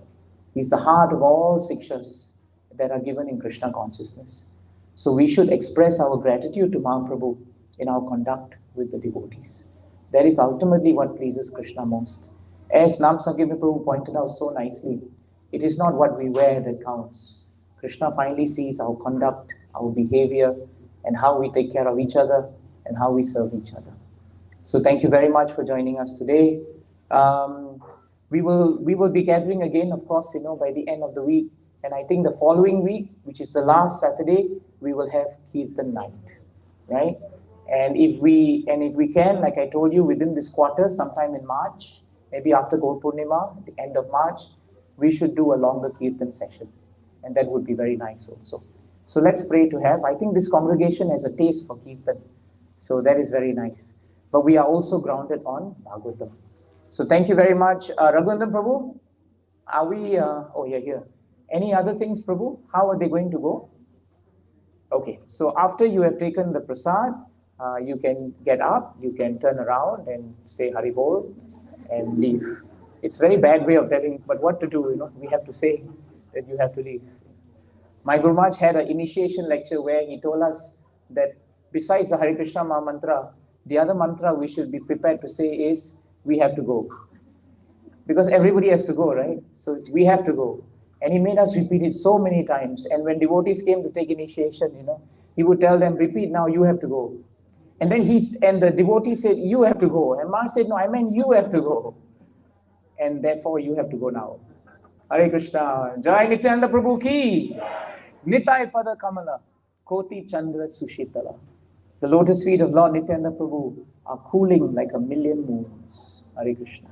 He's the heart of all Sikshas that are given in Krishna consciousness. So we should express our gratitude to Mahaprabhu in our conduct with the devotees. That is ultimately what pleases Krishna most. As Nam Sankirtan Prabhu pointed out so nicely, it is not what we wear that counts. Krishna finally sees our conduct, our behavior, and how we take care of each other and how we serve each other. So thank you very much for joining us today. We will be gathering again, of course, by the end of the week. And I think the following week, which is the last Saturday, we will have Kirtan night, right? And if we can, like I told you, within this quarter, sometime in March, maybe after Gaur Purnima, the end of March, we should do a longer Kirtan session. And that would be very nice also. So let's pray to have. I think this congregation has a taste for Kirtan. So that is very nice. But we are also grounded on Bhagavatam. So thank you very much. Raghuvandan Prabhu, are we, oh yeah, here. Any other things, Prabhu? How are they going to go? Okay, so after you have taken the prasad, you can get up, you can turn around and say Hari Bol and leave. It's a very bad way of telling, but what to do, we have to say that you have to leave. My Guru Maharaj had an initiation lecture where he told us that besides the Hare Krishna Maha Mantra, the other mantra we should be prepared to say is, we have to go. Because everybody has to go, right? So we have to go. And he made us repeat it so many times. And when devotees came to take initiation, he would tell them, repeat now, you have to go. And then the devotee said, you have to go. And Maharaj said, no, I meant you have to go. And therefore you have to go now. Hare Krishna. Jai Nityananda Prabhu ki. Nitai Pada Kamala. Koti Chandra Sushitala. The lotus feet of Lord Nityananda Prabhu are cooling like a million moons. Hare Krishna.